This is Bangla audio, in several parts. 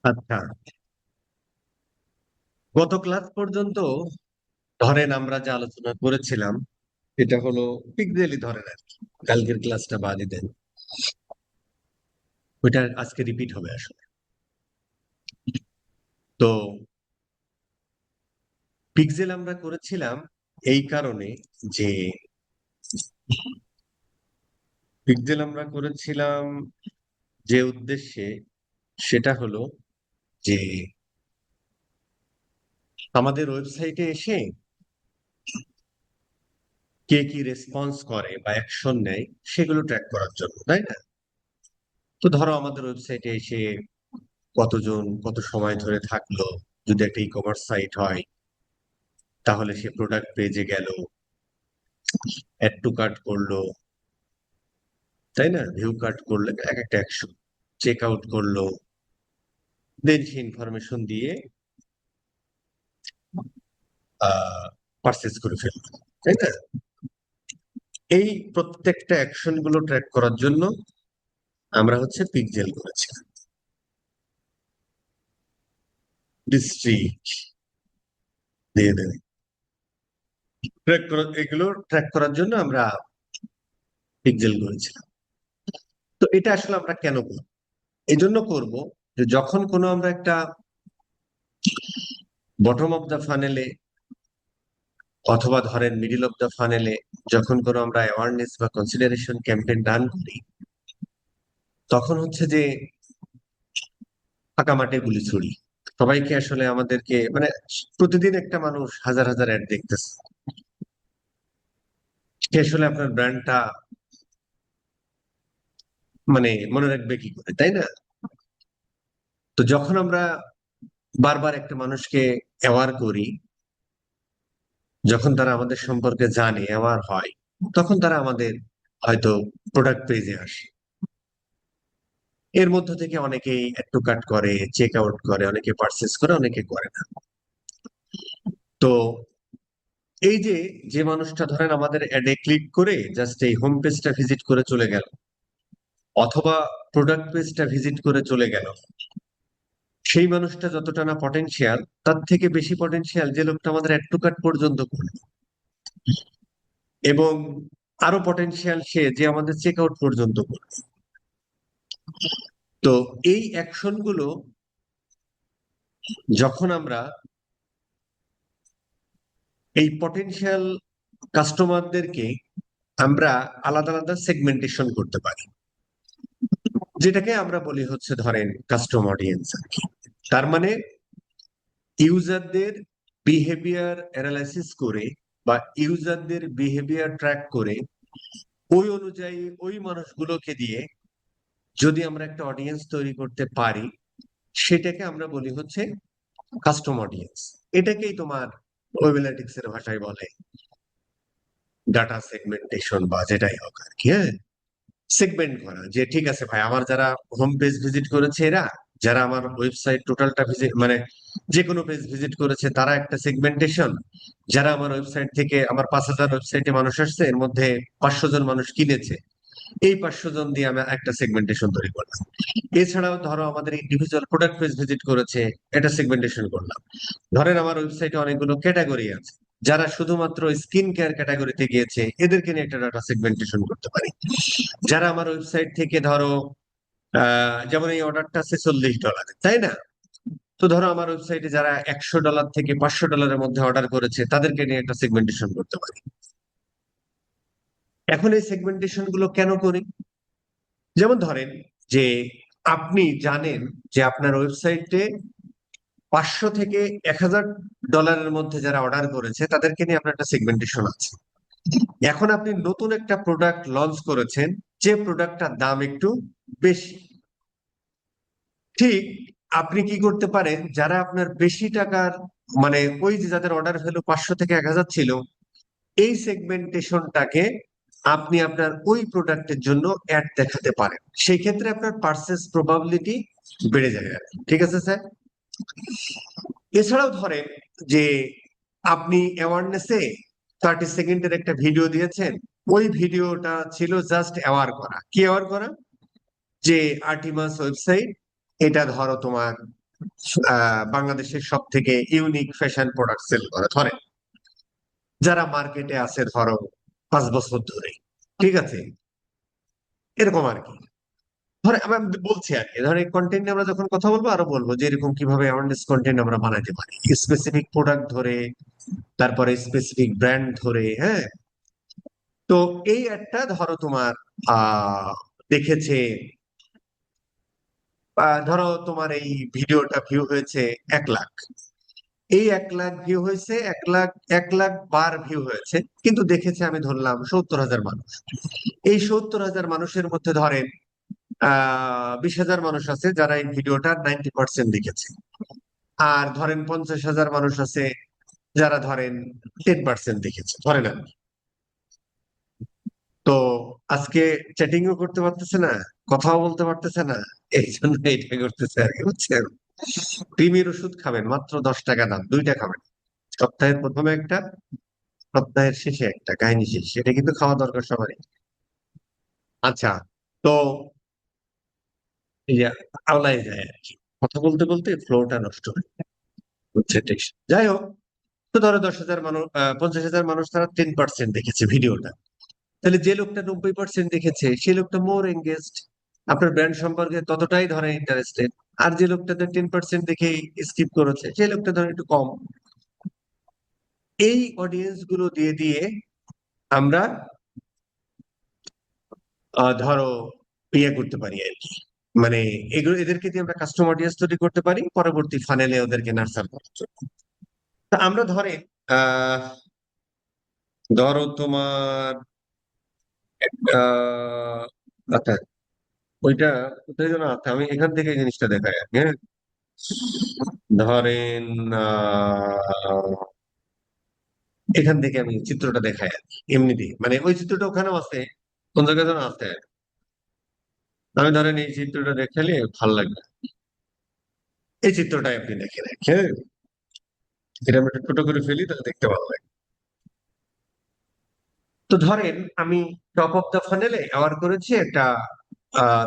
আচ্ছা, গত ক্লাস পর্যন্ত ধরেন আমরা যে আলোচনা করেছিলাম এটা হলো পিক্সেলই ধরেন আর কি। কালকের ক্লাসটা বাদই দেন, ওইটা আজকে রিপিট হবে আসলে। তো পিক্সেল আমরা করেছিলাম এই কারণে যে পিক্সেল আমরা করেছিলাম যে উদ্দেশ্যে, সেটা হলো যে আমাদের ওয়েবসাইটে এসে কে কি রেসপন্স করে বা অ্যাকশন নেয় সেগুলো ট্র্যাক করার জন্য, তাই না? তো ধরো আমাদের ওয়েবসাইটে এসে কতজন কত সময় ধরে থাকলো, যদি একটা ই কমার্স সাইট হয় তাহলে সে প্রোডাক্ট পেজে গেল, অ্যাড টু কার্ট করলো, তাই না? ভিউ কার্ট করলে এক একটা অ্যাকশন, চেক আউট করলো, দেন সে ইনফরমেশন দিয়ে পারচেস করে ফেললো, তাই না? এই প্রত্যেকটা অ্যাকশন গুলো ট্র্যাক করার জন্য আমরা হচ্ছে পিক্সেল করেছি। ডিস্ট্রিক্ট দিয়ে দেবে ট্র্যাক করা, এগুলো ট্র্যাক করার জন্য আমরা পিক্সেল করেছিলাম। তো এটা আসলে আমরা কেন করব? এই জন্য করবো যে যখন কোনো আমরা একটা বটম অফ দা ফানেলে অথবা ধরেন মিডিল অফ দা ফানেলে যখন কোনো আমরা অ্যাওয়ারনেস বা কনসিডারেশন ক্যাম্পেইন রান করি, তখন হচ্ছে যে ফাঁকা মাঠে গুলি ছুড়ি। সবাইকে আসলে আমাদেরকে মানে প্রতিদিন একটা মানুষ হাজার হাজার অ্যাড দেখতেছে, সে আসলে আপনার ব্র্যান্ডটা মানে মনে রাখবে কি করে, তাই না? তো যখন আমরা বারবার একটা মানুষকে অ্যাওয়ার করি, যখন তারা আমাদের সম্পর্কে জানে, অ্যাওয়ার হয়, তখন তারা আমাদের হয়তো প্রোডাক্ট পেজে আসে। এর মধ্য থেকে অনেকেই অ্যাড টু কার্ট করে, চেক আউট করে, অনেকে পারচেস করে, অনেকে করে না। তো এই যে যে মানুষটা ধরেন আমাদের অ্যাডে ক্লিক করে জাস্ট এই হোম পেজটা ভিজিট করে চলে গেল, অথবা প্রোডাক্ট পেজটা ভিজিট করে চলে গেল, সেই মানুষটা যতটা না পটেনশিয়াল, তার থেকে বেশি পটেনশিয়াল যে লোকটা আমাদের অ্যাড টু কার্ট পর্যন্ত করলো, এবং আরো পটেনশিয়াল সে যে আমাদের চেক আউট পর্যন্ত করলো। তো এই অ্যাকশন গুলো যখন আমরা এই পটেনশিয়াল কাস্টমারদেরকে আমরা আলাদা আলাদা সেগমেন্টেশন করতে পারি, যেটাকে আমরা বলি হচ্ছে ধরেন কাস্টম অডিয়েন্স আর কি। তার মানে ইউজারদের বিহেভিয়ার অ্যানালাইসিস করে বা ইউজারদের বিহেভিয়ার ট্র্যাক করে ওই অনুযায়ী ওই মানুষগুলোকে দিয়ে যদি আমরা একটা অডিয়েন্স তৈরি করতে পারি, সেটাকে আমরা বলি হচ্ছে কাস্টম অডিয়েন্স। এটাকেই তোমার ওয়েব অ্যানালিটিক্স এর ভাষায় বলে ডাটা সেগমেন্টেশন বা যেটাই হোক আর কি। হ্যাঁ, সেগমেন্ট করা, যে ঠিক আছে ভাই, আমার যারা হোম পেজ ভিজিট করেছে এরা, যারা আমার ওয়েবসাইট টোটালটা ভিজিট মানে যে কোনো পেজ ভিজিট করেছে তারা একটা সেগমেন্টেশন, যারা আমার ওয়েবসাইট থেকে আমার 5,000 ওয়েবসাইটে মানুষ আসছে এর মধ্যে 500 জন মানুষ কিনেছে, এই 500 জন দিয়ে আমি একটা সেগমেন্টেশন তৈরি করলাম। এছাড়াও ধরো আমাদের ইন্ডিভিজুয়াল প্রোডাক্ট পেজ ভিজিট করেছে, এটা সেগমেন্টেশন করলাম। ধরেন আমার ওয়েবসাইটে অনেকগুলো ক্যাটাগরি আছে, যারা শুধুমাত্র স্কিন কেয়ার ক্যাটাগরিতে গিয়েছে এদেরকে নিয়ে একটা ডাটা সেগমেন্টেশন করতে পারি। যারা আমার ওয়েবসাইট থেকে ধরো যেমন এই অর্ডারটা আছে $40, তাই না? তো ধরো আমার ওয়েবসাইটে যারা $100 থেকে $500 মধ্যে অর্ডার করেছে তাদেরকে নিয়ে একটা সেগমেন্টেশন করতে পারি। এখন এই সেগমেন্টেশন গুলো কেন করি? যেমন ধরেন যে আপনি জানেন যে আপনার ওয়েবসাইটে 500 থেকে $1,000 মধ্যে যারা অর্ডার করেছে তাদেরকে নিয়ে আপনার একটা সেগমেন্টেশন আছে। এখন আপনি নতুন একটা প্রোডাক্ট লঞ্চ করেছেন, যে প্রোডাক্টটার দাম একটু বেশি। ঠিক, আপনি কি করতে পারেন, যারা আপনার বেশি টাকার মানে ওই যে যাদের অর্ডার ভ্যালু 500 থেকে 1,000 ছিল, এই সেগমেন্টেশনটাকে আপনি আপনার ওই প্রোডাক্টের জন্য অ্যাড দেখাতে পারেন। সেই ক্ষেত্রে আপনার পারচেস প্রবাবিলিটি বেড়ে যাবে আর কি। ঠিক আছে স্যার? এছাড়াও ধরেন যে আপনি অ্যাওয়ারনেসে 30 সেকেন্ডের একটা ভিডিও দিয়েছেন, ওই ভিডিওটা ছিল জাস্ট অ্যাওয়ার করা। কি অ্যাওয়ার করা? যে আর্টিমাস ওয়েবসাইট, এটা ধরো তোমার বাংলাদেশের সব থেকে ইউনিক ফ্যাশন প্রোডাক্ট সেল করে, ধরেন যারা মার্কেটে আছে ধরো 5 বছর ধরে, ঠিক আছে, এরকম আর কি। ধরে আমি আমি বলছি আর কি, ধরেন এই কন্টেন্ট নিয়ে আমরা যখন কথা বলবো আরো বলবো যে এরকম কিভাবে অ্যাওয়ারনেস কন্টেন্ট আমরা বানাইতে পারি, স্পেসিফিক প্রোডাক্ট ধরে, তারপরে স্পেসিফিক ব্র্যান্ড ধরে, হ্যাঁ। তো এই একটা ধরো তোমার দেখেছে, ধরো তোমার এই ভিডিওটা ভিউ হয়েছে 1 লাখ, এই 1 লাখ ভিউ হয়েছে, 1 লাখ, 1 লাখ বার ভিউ হয়েছে, কিন্তু দেখেছে আমি ধরলাম 70,000 মানুষ। এই 70,000 মানুষের মধ্যে ধরেন 20,000 মানুষ আছে যারা এই ভিডিওটা 90% দেখেছে, আর ধরেন 50,000 মানুষ আছে যারা ধরেন 10% দেখেছে, ধরেন আর কি। তো আজকে চ্যাটিংও করতে পারতেছে না, কথাও বলতে পারতেছে না, এই জন্য এটা করতেছে আর কি, বুঝছেন। ক্রিমির ওষুধ খাবেন, মাত্র 10 টাকা দাম, 2টা খাবেন, সপ্তাহের প্রথমে একটা, সপ্তাহের শেষে একটা, কাহিনী শেষ, সেটা কিন্তু খাওয়া দরকার সবারই। আচ্ছা, তো এই যে আওলাই যায় আর কি, কথা বলতে বলতে ফ্লোটা নষ্ট হয়ে যায়, বুঝছে, ঠিক। যাই হোক, তো ধরো 10,000 মানুষ, 50,000 মানুষ তারা 10% দেখেছে ভিডিওটা, তাহলে যে লোকটা 90% দেখেছে সেই লোকটা মোর এঙ্গেজড, আপনার ব্র্যান্ড সম্পর্কে ততটাই ধরেন ইন্টারেস্টেড। আর যে লোকটাতে 10% দেখে স্কিপ করেছে সেই লোকটা ধরেন একটু কম। এই অডিয়েন্স গুলো দিয়ে দিয়ে আমরা ধরো ইয়ে করতে পারি আর কি, মানে এগুলো এদেরকে দিয়ে আমরা কাস্টম অডিয়েন্স তৈরি করতে পারি পরবর্তী ফানেলে ওদেরকে নার্সার করার জন্য। তা আমরা ধরেন আহ ধরো তোমার আহ আচ্ছা, ওইটা কোথায় যেন আছে, আমি এখান থেকে এই জিনিসটা দেখাই আর কি, হ্যাঁ। ধরেন এখান থেকে আমি চিত্রটা দেখাই আর কি, এমনি দিয়ে, মানে ওই চিত্রটা ওখানেও আছে, কোন জায়গায় যেন আছে। আমি ধরেন এই চিত্রটা দেখালে ভাল লাগবে, এই চিত্রটাই আপনি দেখে রাখেন, হ্যাঁ। এটা আমি একটু ছোট করে ফেলি তাহলে দেখতে ভালো লাগে। তো ধরেন আমি টপ অফ দ্য ফানেলে অ্যাওয়ার করেছি একটা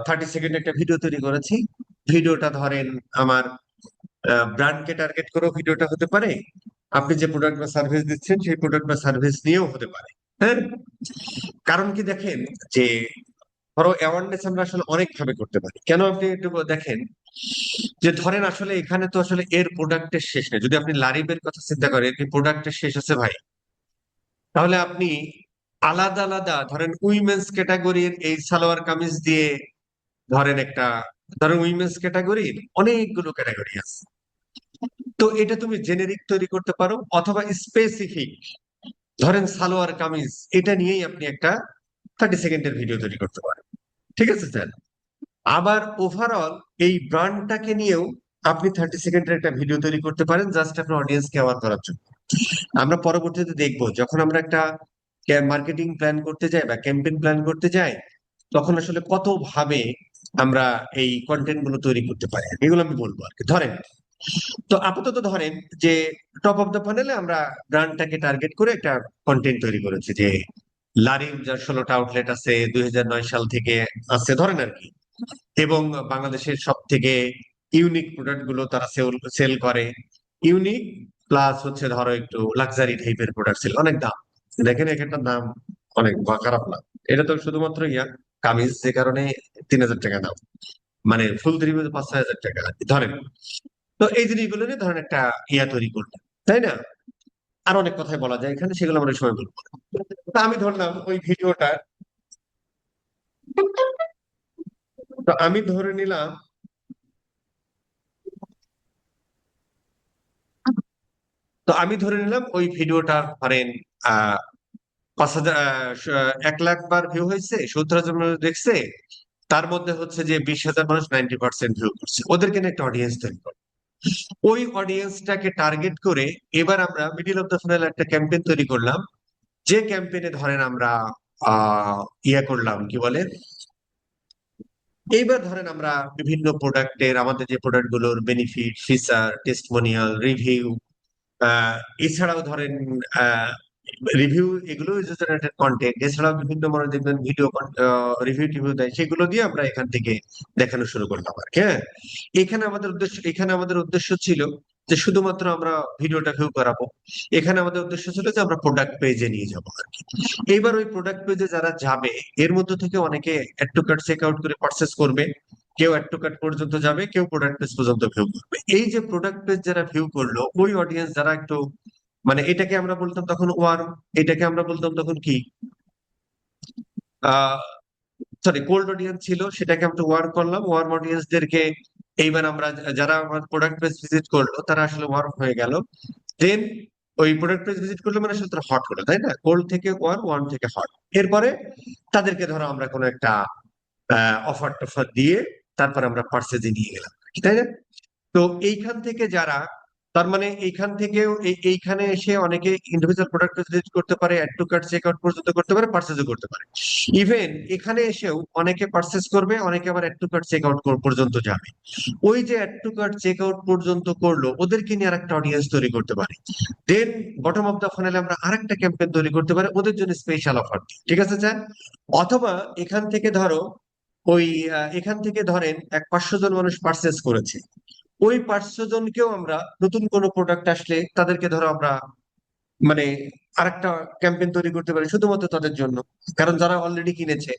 30 সেকেন্ড একটা ভিডিও তৈরি করেছি। ভিডিওটা ধরেন আমার ব্র্যান্ডকে টার্গেট করেও ভিডিওটা হতে পারে, আপনি যে প্রোডাক্ট বা সার্ভিস দিচ্ছেন সেই প্রোডাক্ট বা সার্ভিস নিয়েও হতে পারে, হ্যাঁ। কারণ কি দেখেন, যে ধরো অ্যাওয়ারনেস আমরা আসলে অনেক ভাবে করতে পারি, কেন আপনি একটু দেখেন, যে ধরেন আসলে এখানে তো আসলে এর প্রোডাক্টের শেষ নেই, যদি আপনি লারিবের কথা চিন্তা করেন কি প্রোডাক্টের শেষ আছে ভাই, তাহলে আপনি আলাদা আলাদা ধরেন উইমেন্স ক্যাটাগরির এই সালোয়ার কামিজ দিয়ে ধরেন একটা, ধরেন উইমেন্স ক্যাটাগরির অনেকগুলো ক্যাটাগরি আছে, তো এটা তুমি জেনেরিক তৈরি করতে পারো, অথবা স্পেসিফিক ধরেন সালোয়ার কামিজ, এটা নিয়েই আপনি একটা 30 সেকেন্ডের ভিডিও তৈরি করতে পারেন, ঠিক আছে স্যার। আবার ওভারঅল এই ব্র্যান্ডটাকে নিয়েও আপনি 30 সেকেন্ডের একটা ভিডিও তৈরি করতে পারেন, জাস্ট আপনার অডিয়েন্সকে অ্যাওয়ার করার জন্য। আমরা পরবর্তীতে দেখবো যখন আমরা একটা মার্কেটিং প্ল্যান করতে যাই বা ক্যাম্পেইন প্ল্যান করতে যাই, তখন আসলে কত ভাবে আমরা এই কন্টেন্ট গুলো তৈরি করতে পারি, এগুলো আমি বলবো আর কি। ধরেন, তো আপাতত ধরেন যে টপ অফ দ্য ফানেলে আমরা ব্র্যান্ডটাকে টার্গেট করে একটা কন্টেন্ট তৈরি করেছি, যে লারির যার 16টা আউটলেট আছে, 2009 সাল থেকে আছে ধরেন আর কি, এবং বাংলাদেশের সব থেকে ইউনিক প্রোডাক্ট গুলো তারা সেল করে, ইউনিক প্লাস হচ্ছে ধরো একটু লাক্সারি টাইপের প্রোডাক্ট সেল, অনেক দাম, দেখেন এক একটা দাম অনেক খারাপ না। এটা তো শুধুমাত্র ইয়া কামিজ, যে কারণে 3,000 টাকা দাম, মানে ফুল 5,000 টাকা আর কি, ধরেন। তো এই জিনিসগুলো নিয়ে ধরেন একটা ইয়া তৈরি করলাম, তাই না? আর অনেক কথাই বলা যায় এখানে, সেগুলো আমরা ওই সময় বলবো। তা আমি ধরলাম ওই ভিডিওটা, তো আমি ধরে নিলাম, ওই ভিডিওটা ধরেন আহ 5,000, 1 লাখ বার ভিউ হয়েছে, 70,000 মানুষ দেখছে, তার মধ্যে হচ্ছে যে 20,000 মানুষ 90% ভিউ করছে, ওদেরকে নিয়ে একটা অডিয়েন্স তৈরি করে, ওই অডিয়েন্সটাকে টার্গেট করে এবার আমরা মিডিল অফ দ্য ফানেল একটা ক্যাম্পেইন তৈরি করলাম, যে ক্যাম্পেইনে ধরেন আমরা ইয়া করলাম কি বলে, এইবার ধরেন আমরা বিভিন্ন প্রোডাক্টের, আমাদের যে প্রোডাক্ট গুলোর বেনিফিট, ফিচার, টেস্টিমোনিয়াল, রিভিউ, এছাড়াও ধরেন রিভিউ, এগুলো ইউজার জেনারেটেড কন্টেন্ট, এছাড়াও বিভিন্ন মানুষ দেখবেন ভিডিও রিভিউ টিভিউ দেয়, সেগুলো দিয়ে আমরা এখান থেকে দেখানো শুরু করলাম আর কি। হ্যাঁ, এখানে আমাদের উদ্দেশ্য ছিল যে শুধুমাত্র আমরা ভিডিওটা ভিউ করাবো। এখানে আমাদের উদ্দেশ্য ছিল যে আমরা প্রোডাক্ট পেজে নিয়ে যাবো আর কি। এইবার ওই প্রোডাক্ট পেজে যারা যাবে, এর মধ্যে থেকে অনেকে add to cart check out করে পারচেস করবে, কেউ অ্যাড টু কার্ট পর্যন্ত যাবে, কেউ প্রোডাক্ট পেজ পর্যন্ত ভিউ করবে। এই যে প্রোডাক্ট পেজ যারা ভিউ করলো, ওই অডিয়েন্স যারা একটু মানে এটাকে আমরা বলতাম তখন ওয়ার্ম, এটাকে আমরা বলতাম তখন কি আহ সরি কোল্ড অডিয়েন্স ছিল, সেটাকে আমরা ওয়ার্ম করলাম। ওয়ার্ম অডিয়েন্সদেরকে এইবার আমরা যারা আমার প্রোডাক্ট পেজ ভিজিট করলো তারা আসলে ওয়ার্ম হয়ে গেল। দেন ওই প্রোডাক্ট পেজ ভিজিট করলো মানে আসলে তারা হট হলো, তাই না? কোল্ড থেকে ওয়ার্ম, ওয়ার্ম থেকে হট। এরপরে তাদেরকে ধরো আমরা কোনো একটা অফার টফার দিয়ে তারপর আমরা পার্সেজে নিয়ে গেলাম, তাই না? তো এইখান থেকে যারা, তার মানে এইখান থেকেও এইখানে এসে অনেকে ইন্ডিভিজুয়াল প্রোডাক্ট ভিজিট করতে পারে, add to cart check out পর্যন্ত করতে পারে, পার্চেজও করতে পারে। ইভেন এখানে এসেও অনেকে পার্চেস করবে, অনেকে আবার add to cart check out পর্যন্ত যাবে। ওই যে add to cart check out পর্যন্ত করলো, ওদেরকে নিয়ে আরেকটা অডিয়েন্স তৈরি করতে পারে। দেন বটম অফ দা ফানেলে আমরা আরেকটা ক্যাম্পেইন তৈরি করতে পারি ওদের জন্য স্পেশাল অফার, ঠিক আছে স্যার? অথবা এখান থেকে ধরো ওই এখান থেকে ধরেন 500 জন মানুষ পার্চেস করেছে, ওই 500 জনকেও আমরা নতুন কোনো প্রোডাক্ট আসলে তাদেরকে ধরো আমরা মানে আরেকটা ক্যাম্পেইন তৈরি করতে পারি শুধুমাত্র তাদের জন্য, কারণ যারা অলরেডি কিনেছে।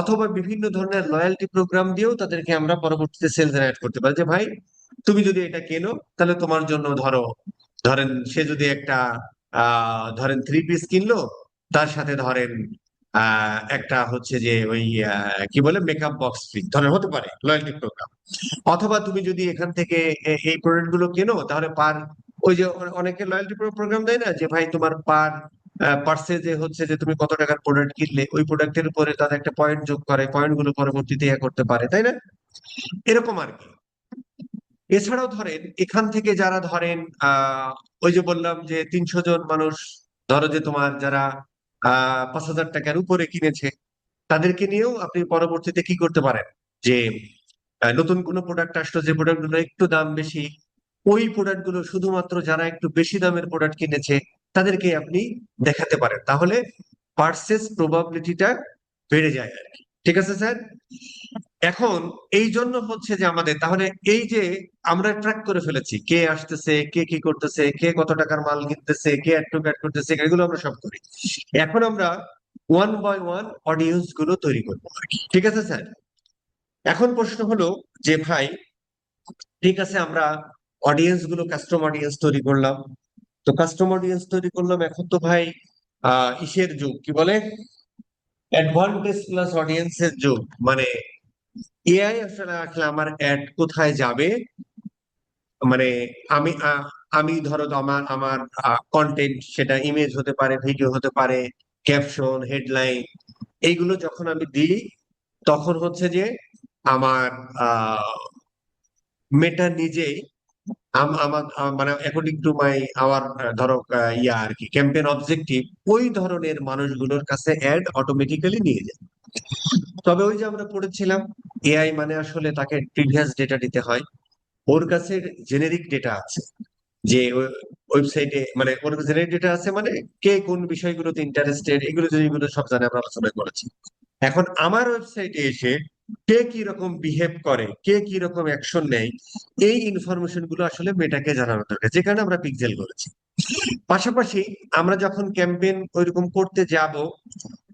অথবা বিভিন্ন ধরনের লয়্যালটি প্রোগ্রাম দিয়েও তাদেরকে আমরা পরবর্তীতে সেল জেনারেট করতে পারি, যে ভাই তুমি যদি এটা কেনো তাহলে তোমার জন্য ধরো, ধরেন সে যদি একটা ধরেন 3 পিস কিনলো, তার সাথে ধরেন একটা হচ্ছে যে ওই কি বলে মেকআপ বক্স ফ্রি ধরেন, হতে পারে লয়্যালটি প্রোগ্রাম। অথবা তুমি যদি এখান থেকে এই প্রোডাক্ট গুলো কেনো তাহলে পার, ওই যে অনেকে লয়্যালটি প্রোগ্রাম দেয় না, যে ভাই তোমার পার পার্সেজে হচ্ছে যে তুমি কত টাকার প্রোডাক্ট কিনলে ওই প্রোডাক্টের উপরে তাদের একটা পয়েন্ট যোগ করে, পয়েন্ট গুলো পরবর্তীতে ইয়ে করতে পারে, তাই না? এরকম আর কি। এছাড়াও ধরেন এখান থেকে যারা ধরেন ওই যে বললাম যে 300 জন মানুষ ধরো যে তোমার যারা 5,000 টাকার উপরে কিনেছে, তাদেরকে নিয়েও আপনি পরবর্তীতে কি করতে পারেন, যে নতুন কোনো প্রোডাক্ট আসলো যে প্রোডাক্ট গুলো একটু দাম বেশি, ওই প্রোডাক্ট গুলো শুধুমাত্র যারা একটু বেশি দামের প্রোডাক্ট কিনেছে তাদেরকে আপনি দেখাতে পারেন, তাহলে পার্সেস প্রবাবিলিটিটা বেড়ে যায় আর কি। ঠিক আছে স্যার? এখন এই জন্য হচ্ছে যে আমাদের তাহলে এই যে আমরা ট্র্যাক করে ফেলেছি কে আসতেছে, কে কি করতেছে, কে কত টাকার মাল কিনতেছে, কে অ্যাড টু অ্যাড করতেছে, এগুলো আমরা সব করি। এখন আমরা ওয়ান বাই ওয়ান অডিয়েন্স গুলো তৈরি করবো আর কি। ঠিক আছে স্যার? এখন প্রশ্ন হলো যে ভাই ঠিক আছে, আমরা অডিয়েন্স গুলো কাস্টম অডিয়েন্স তৈরি করলাম, তো কাস্টম অডিয়েন্স তৈরি করলাম, এখন তো ভাই ইসের যুগ কি বলে, অ্যাডভান্টেজ প্লাস অডিয়েন্সের যুগ, মানে এআই আসলে আসলে আমার অ্যাড কোথায় যাবে, মানে আমি আমি ধরো তো আমার আমার কন্টেন্ট, সেটা ইমেজ হতে পারে, ভিডিও হতে পারে, ক্যাপশন, হেডলাইন, এইগুলো যখন আমি দিই তখন হচ্ছে যে আমার মেটা নিজেই আমার মানে অ্যাকর্ডিং টু মাই আওয়ার ধরো ইয়া আর কি ক্যাম্পেইন অবজেক্টিভ, ওই ধরনের মানুষগুলোর কাছে অ্যাড অটোমেটিক্যালি নিয়ে যায়। তবে ওই যে আমরা পড়েছিলাম এআই মানে আসলে তাকে প্রিভিয়াস ডেটা দিতে হয়, ওর কাছে জেনেরিক ডেটা আছে, যে ওয়েবসাইটে মানে ওর জেনারেট ডেটা আছে, মানে কে কোন বিষয়গুলোতে ইন্টারেস্টেড, এগুলো যেগুলো সব জানে, আমরা আলোচনা করেছি। এখন আমার ওয়েবসাইটে এসে কে কি রকম বিহেভ করে, কে কি রকম অ্যাকশন নেয়, এই ইনফরমেশন গুলো আসলে মেটাকে জানানো দরকার, যে কারণে আমরা পিক্সেল করেছি। পাশাপাশি আমরা যখন ক্যাম্পেইন ওইরকম করতে যাব,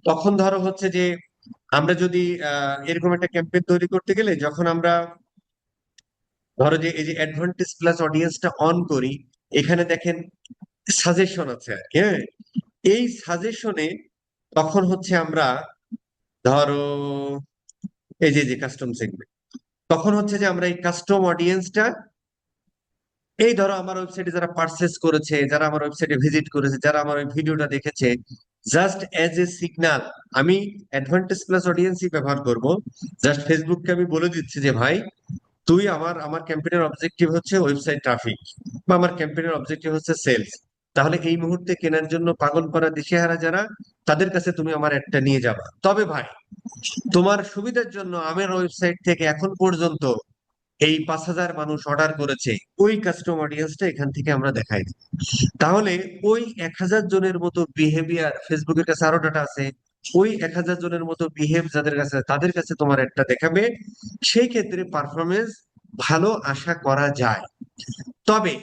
তখন ধরো হচ্ছে যে আমরা যদি এরকম একটা ক্যাম্পেইন তৈরি করতে গেলে যখন আমরা ধরো যে এই যে অ্যাডভান্টেজ প্লাস অডিয়েন্সটা অন করি, এখানে দেখেন সাজেশন আছে আর কি। হ্যাঁ, এই সাজেশনে তখন হচ্ছে আমরা ধরো এই যে যে কাস্টম সেগমেন্ট, তখন হচ্ছে যে আমরা এই কাস্টম অডিয়েন্সটা, এই ধরো আমার ওয়েবসাইটে যারা পারচেস করেছে, যারা আমার ওয়েবসাইটে ভিজিট করেছে, যারা আমার ওই ভিডিওটা দেখেছে, জাস্ট অ্যাজ এ সিগন্যাল আমি অ্যাডভান্টেজ প্লাস অডিয়েন্সই ব্যবহার করব। জাস্ট ফেসবুককে আমি বলে দিচ্ছি যে ভাই তুই আমার ক্যাম্পেইনের অবজেক্টিভ হচ্ছে ওয়েবসাইট ট্রাফিক, বা আমার ক্যাম্পেইনের অবজেক্টিভ হচ্ছে সেলস, তাহলে এই মুহূর্তে কেনার জন্য পাগল পারা দিশেহারা যারা, তাদের কাছে তুমি আমার একটা নিয়ে যাবা। তবে ভাই তোমার সুবিধার জন্য আমার ওয়েবসাইট থেকে এখন পর্যন্ত এই 5,000 মানুষ অর্ডার করেছে, ওই কাস্টম অডিয়েন্সটা এখান থেকে আমরা দেখাই দিই। তাহলে ওই 1,000 জনের মতো বিহেভিয়ার, ফেসবুকের কাছে আরো ডাটা আছে, ওই 1,000 জনের মতো বিহেভ যাদের কাছে, তাদের কাছে তোমার একটা দেখাবে। সেই ক্ষেত্রে পারফরমেন্স ভালো আশা করা যায়। তবে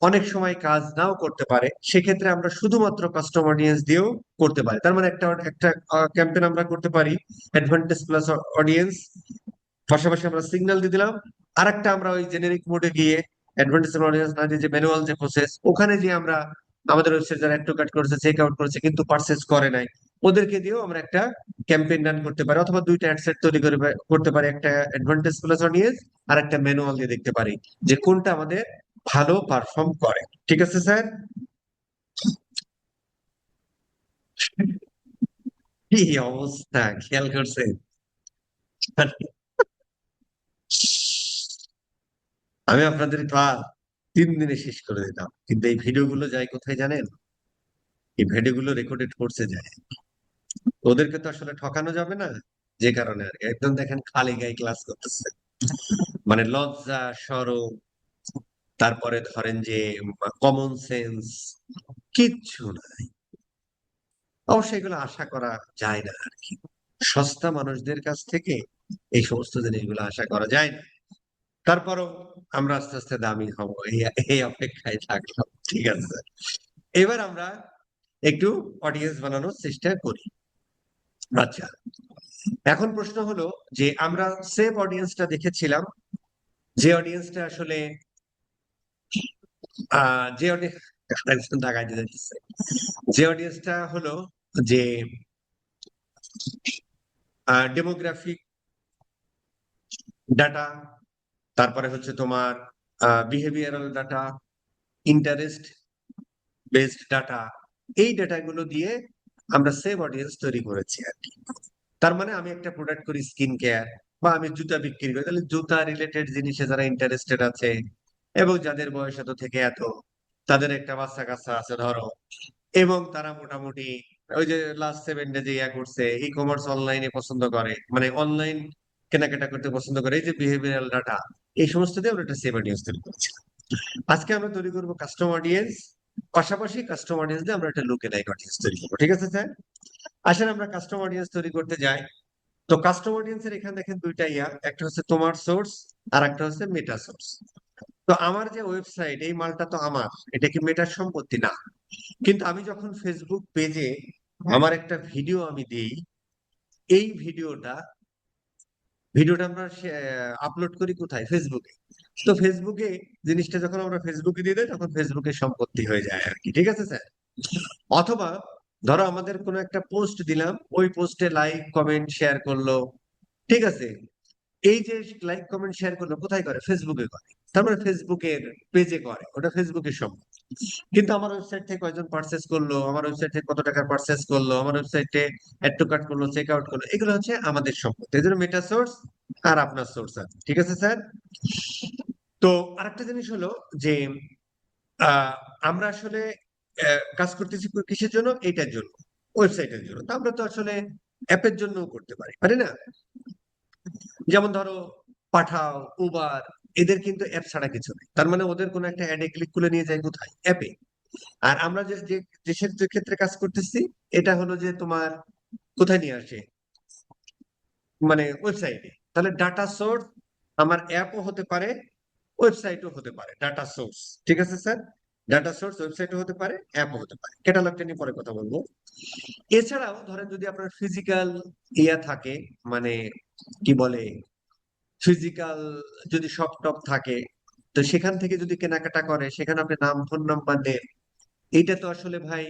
অনেক সময় কাজ নাও করতে পারে, সেক্ষেত্রে আমরা শুধুমাত্র কাস্টম অডিয়েন্স দিয়েও করতে পারি। তার মানে একটা একটা ক্যাম্পেইন আমরা করতে পারি অ্যাডভান্টেজ প্লাস অডিয়েন্স, পাশাপাশি আমরা সিগন্যাল দিয়ে দিলাম। আরেকটা আমরা ওই জেনেরিক মোডে গিয়ে অ্যাডভান্টেজ অডিয়েন্স না দিয়ে, যে ম্যানুয়াল যে প্রসেস, ওখানে যে আমরা আমাদের ওয়েবসাইট যারা অ্যাড টু কার্ট করেছে, চেক আউট করেছে কিন্তু পারচেজ করে নাই, ওদেরকে দিয়েও আমরা একটা ক্যাম্পেইন রান করতে পারি, অথবা দুইটা অ্যাডসেট তৈরি করে করতে পারি, একটা অ্যাডভান্টেজ প্লাস অডিয়েন্স আর একটা ম্যানুয়াল দিয়ে দেখতে পারি যে কোনটা আমাদের ভালো পারফর্ম করে। ঠিক আছে স্যার? কি অবস্থা খেয়াল করছেন? আমি আপনাদের ক্লাস 3 দিনে শেষ করে দিতাম, কিন্তু এই ভিডিওগুলো যায় কোথায় জানেন? এই ভিডিওগুলো রেকর্ডেড করছে যায়। ওদেরকে তো আসলে ঠকানো যাবে না, যে কারণে আর কি একদম দেখেন খালি গায়ে ক্লাস করতেছে, মানে লজ্জা শরম, তারপরে ধরেন যে কমন সেন্স কিচ্ছু নাই। অবশ্যই এগুলো আশা করা যায় না আর কি, সস্তা মানুষদের কাছ থেকে এই সমস্ত জিনিসগুলো আশা করা যায় না। তারপরও আমরা আস্তে আস্তে দামি হবো, এই এই অপেক্ষায় থাকলাম। ঠিক আছে, এবার আমরা একটু অডিয়েন্স বানানোর চেষ্টা করি। আচ্ছা, এখন প্রশ্ন হলো যে আমরা সেভ অডিয়েন্সটা দেখেছিলাম, যে অডিয়েন্সটা আসলে যে অডিয়েন্স টাকা দিতে যাচ্ছে, যে অডিয়েন্সটা হলো যে ডেমোগ্রাফিক ডাটা, তারপরে হচ্ছে তোমার behavioural data, interest based data, এই ডাটাগুলো দিয়ে আমরা সেভ অডিয়েন্স তৈরি করেছি আর কি। তার মানে আমি একটা প্রোডাক্ট করি স্কিন কেয়ার, বা আমি জুতা বিক্রি করি, তাহলে জুতা রিলেটেড জিনিসে যারা ইন্টারেস্টেড আছে এবং যাদের বয়স এত থেকে এত, তাদের একটা বাচ্চা কাচ্চা আছে ধরো, এবং তারা মোটামুটি ওই যে লাস্ট 7 ডে যে ইয়া করছে, ই কমার্স অনলাইনে পছন্দ করে, মানে অনলাইন কেনাকাটা করতে পছন্দ করে, এই যে বিহেভিয়ারাল ডাটা, এই সমস্ত দিয়ে আমরা একটা সেভ অডিয়েন্স তৈরি করছি। আজকে আমরা তৈরি করবো কাস্টম অডিয়েন্স, পাশাপাশি কাস্টম অডিয়েন্স দিয়ে আমরা একটা লুক এলাইক অডিয়েন্স তৈরি করবো। ঠিক আছে স্যার? আসলে আমরা কাস্টম অডিয়েন্স তৈরি করতে যাই। তো কাস্টম অডিয়েন্সের এখানে দেখেন দুইটা ইয়া, একটা হচ্ছে তোমার সোর্স আর একটা হচ্ছে মেটা সোর্স। তো আমার যে ওয়েবসাইট, এই মালটা তো আমার, এটা কি মেটার সম্পত্তি না? কিন্তু আমি যখন ফেসবুক পেজে আমার একটা ভিডিও আমি দিই, এই ভিডিওটা ভিডিওটা আমরা আপলোড করি কোথায়? ফেসবুকে। তো ফেসবুকে জিনিসটা যখন আমরা ফেসবুকে দিয়ে দেয়, তখন ফেসবুকের সম্পত্তি হয়ে যায় আর কি। ঠিক আছে স্যার? অথবা ধরো আমাদের কোনো একটা পোস্ট দিলাম, ওই পোস্টে লাইক কমেন্ট শেয়ার করলো, ঠিক আছে, এই যে লাইক কমেন্ট শেয়ার করলো কোথায় করে? ফেসবুকে করে। তার মানে ফেসবুকের পেজে করে, ওটা ফেসবুকের সম্পত্তি। কিন্তু আমার ওয়েবসাইট থেকে কয়জন পারচেস করলো, আমার ওয়েবসাইট থেকে কত টাকার পারচেস করলো, আমার ওয়েবসাইটে অ্যাড টু কার্ট করলো, চেক আউট করলো, এগুলো হচ্ছে আমাদের সম্পত্তি। এই জন্য মেটা সোর্স আর আপনার সোর্স আছে। ঠিক আছে স্যার? তো আরেকটা জিনিস হলো যে আহ, আমরা আসলে কাজ করতেছি কিসের জন্য? এইটার জন্য, ওয়েবসাইটের জন্য। তো আমরা তো আসলে অ্যাপের জন্য করতে পারি, পারি না? যেমন ধরো পাঠাও, উবার, এদের কিন্তু অ্যাপ ছাড়া কিছু নেই। তার মানে ওদের কোনো একটা অ্যাডে ক্লিক করে নিয়ে যায় কোথায়? অ্যাপে। আর আমরা যে যে দেশের যে ক্ষেত্রে কাজ করতেছি, এটা হলো যে তোমার কোথায় নিয়ে আসে, মানে ওয়েবসাইটে। তাহলে ডাটা সোর্স আমার অ্যাপও হতে পারে, ওয়েবসাইটও হতে পারে, ডাটা সোর্স। ঠিক আছে স্যার? ডাটা সোর্স ওয়েবসাইটও হতে পারে, অ্যাপও হতে পারে। ক্যাটালগটা নিয়ে পরে কথা বলবো। এছাড়াও ধরেন যদি আপনার ফিজিক্যাল ইয়া থাকে, মানে কি বলে, ফিজিক্যাল যদি শপ টপ থাকে, তো সেখান থেকে যদি কেনাকাটা করে, সেখানে আপনি নাম ফোন নাম্বার দেন, এইটা তো আসলে ভাই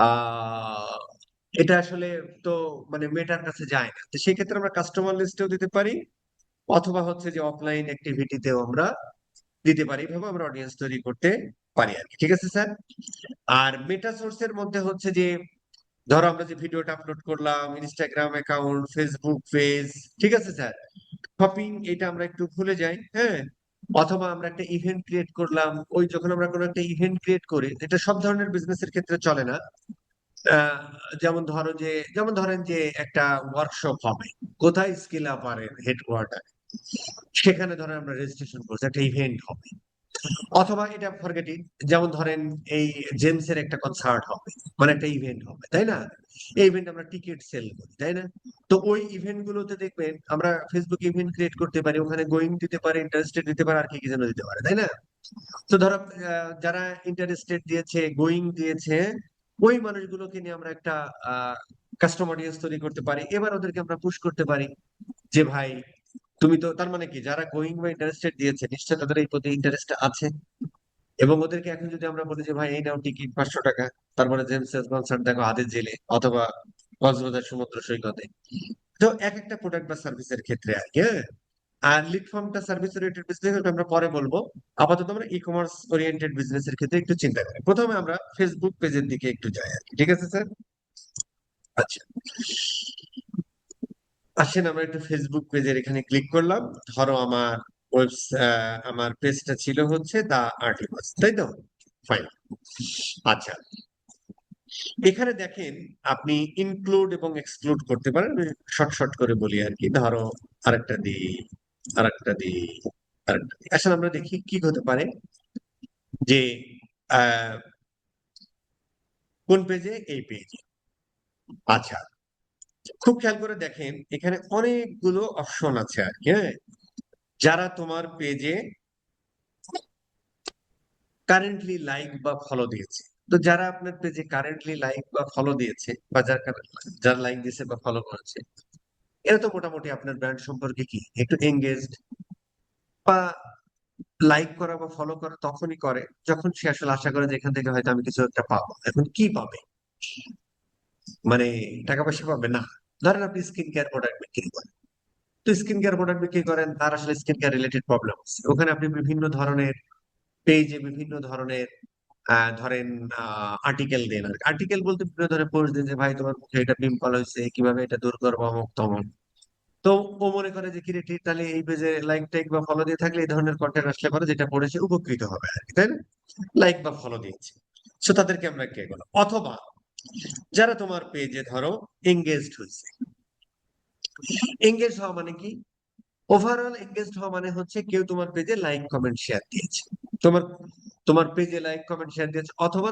আহ এটা আসলে তো মানে মেটার কাছে যায় না। তো সেক্ষেত্রে আমরা কাস্টমার লিস্টেও দিতে পারি, অথবা হচ্ছে যে অফলাইন অ্যাক্টিভিটিতেও আমরা দিতে পারি। এইভাবে আমরা অডিয়েন্স তৈরি করতে পারি আর কি। ঠিক আছে স্যার? আর মেটা সোর্সের মধ্যে হচ্ছে যে ধরো আমরা যে ভিডিওটা আপলোড করলাম, ইনস্টাগ্রাম অ্যাকাউন্ট, ফেসবুক পেজ, ঠিক আছে স্যার, শপিং, এটা আমরা একটু ভুলে যাই, হ্যাঁ। অথবা আমরা একটা ইভেন্ট ক্রিয়েট করলাম, ওই যখন আমরা কোনো একটা ইভেন্ট ক্রিয়েট করি, এটা সব ধরনের বিজনেসের ক্ষেত্রে চলে না। আহ, যেমন ধরেন যে একটা ওয়ার্কশপ হবে কোথায়? স্কিল আপ আর হেডকোয়ার্টার। সেখানে ধরেন আমরা রেজিস্ট্রেশন করছি, একটা ইভেন্ট হবে, অথবা এটা ফরগেট ইট, যেমন ধরেন এই জেমসের একটা কনসার্ট হবে, মানে একটা ইভেন্ট হবে, তাই না? এই ইভেন্ট আমরা টিকিট সেল করি, তাই না? তো ওই ইভেন্ট গুলোতে দেখবেন আমরা ফেসবুক ইভেন্ট ক্রিয়েট করতে পারি, ওখানে গোয়িং দিতে পারে, ইন্টারেস্টেড দিতে পারে, আর কি কি যেন দিতে পারে, তাই না? তো ধরো যারা ইন্টারেস্টেড দিয়েছে, গোয়িং দিয়েছে, ওই মানুষগুলোকে নিয়ে আমরা একটা কাস্টম অডিয়েন্স তৈরি করতে পারি। এবার ওদেরকে আমরা পুশ করতে পারি যে ভাই তুমি তো, তার মানে কি, যারা গোয়িং বা ইন্টারেস্টেড দিয়েছে নিশ্চয় তাদের এই প্রতি ইন্টারেস্ট আছে, এবং ওদেরকে এখন যদি আমরা বলি যে ভাই এই নাও টিকিট 500 টাকা, তারপরে জেমসের কনসার্ট দেখো হাতের জেলে অথবা কক্সবাজার সমুদ্র সৈকতে। তো এক একটা প্রোডাক্ট বা সার্ভিসের ক্ষেত্রে আর কি, হ্যাঁ। আর লিড ফর্মটা সার্ভিস ওরিয়েন্টেড বিজনেস আমরা পরে বলবো। আপাতত আমরা ই কমার্স ওরিয়েন্টেড বিজনেসের ক্ষেত্রে একটু চিন্তা করি। প্রথমে আমরা ফেসবুক পেজের দিকে একটু যাই আর কি, ঠিক আছে স্যার? আচ্ছা, আসেন আমরা একটু ফেসবুক পেজের এখানে ক্লিক করলাম। ধরো আমার আমার পেজটা ছিল হচ্ছে দা আর্টিকলস, তাই তো? ফাইন। আচ্ছা, এখানে দেখেন আপনি ইনক্লুড এবং এক্সক্লুড করতে পারেন। আমি শর্ট শর্ট করে বলি আর কি। ধরো আরেকটা দিই, আরেকটা দিই, আরেকটা দিই। আসলে আমরা দেখি কি হতে পারে যে আহ, কোন পেজে, এই পেজে। আচ্ছা, খুব খেয়াল করে দেখেন এখানে অনেকগুলো অপশন আছে আর কি, হ্যাঁ। যারা তোমার পেজে কারেন্টলি লাইক বা ফলো দিয়েছে, তো যারা আপনার পেজে কারেন্টলি লাইক বা ফলো দিয়েছে, বা যারা লাইক দিয়েছে বা ফলো করেছে, এরা তো মোটামুটি আপনার ব্র্যান্ড সম্পর্কে কি একটু এঙ্গেজড। বা লাইক করা বা ফলো করা তখনই করে যখন সে আসলে আশা করে যে এখান থেকে হয়তো আমি কিছু একটা পাবো। এখন কি পাবে? মানে টাকা পয়সা পাবে না। ধরেন আপনি স্কিন কেয়ার প্রোডাক্ট বিক্রি করেন, তো স্কিন কেয়ার প্রোডাক্ট বিক্রি করেন, তার আসলে স্কিন কেয়ার রিলেটেড প্রবলেম আছে, ওখানে আপনি বিভিন্ন ধরনের পেজে বিভিন্ন ধরনের ধরেন আর্টিকেল দেন। আর আর্টিকেল বলতে বিভিন্ন ধরনের পোস্ট দেন যে ভাই তোমার মুখে এটা পিম্পল হয়েছে, কিভাবে এটা দূর করবো, অমুক তমুক। তো ও মনে করে যে কিরে ঠিক, তাহলে এই পেজে লাইক টাইক বা ফলো দিয়ে থাকলে এই ধরনের কন্টেন্ট আসলে পরে যেটা পড়েছে উপকৃত হবে আর কি, তাই না? লাইক বা ফলো দিয়েছে, সো তাদেরকে আমরা কে বলো। অথবা যারা তোমার পেজে ধরো এঙ্গেজড হয়েছে। এঙ্গেজ হওয়া মানে কি? ওভারঅল এঙ্গেজড হওয়া মানে হচ্ছে কেউ তোমার পেজে লাইক কমেন্ট শেয়ার দিয়েছে, তোমার তোমার পেজে লাইক কমেন্ট শেয়ার দিয়েছে, অথবা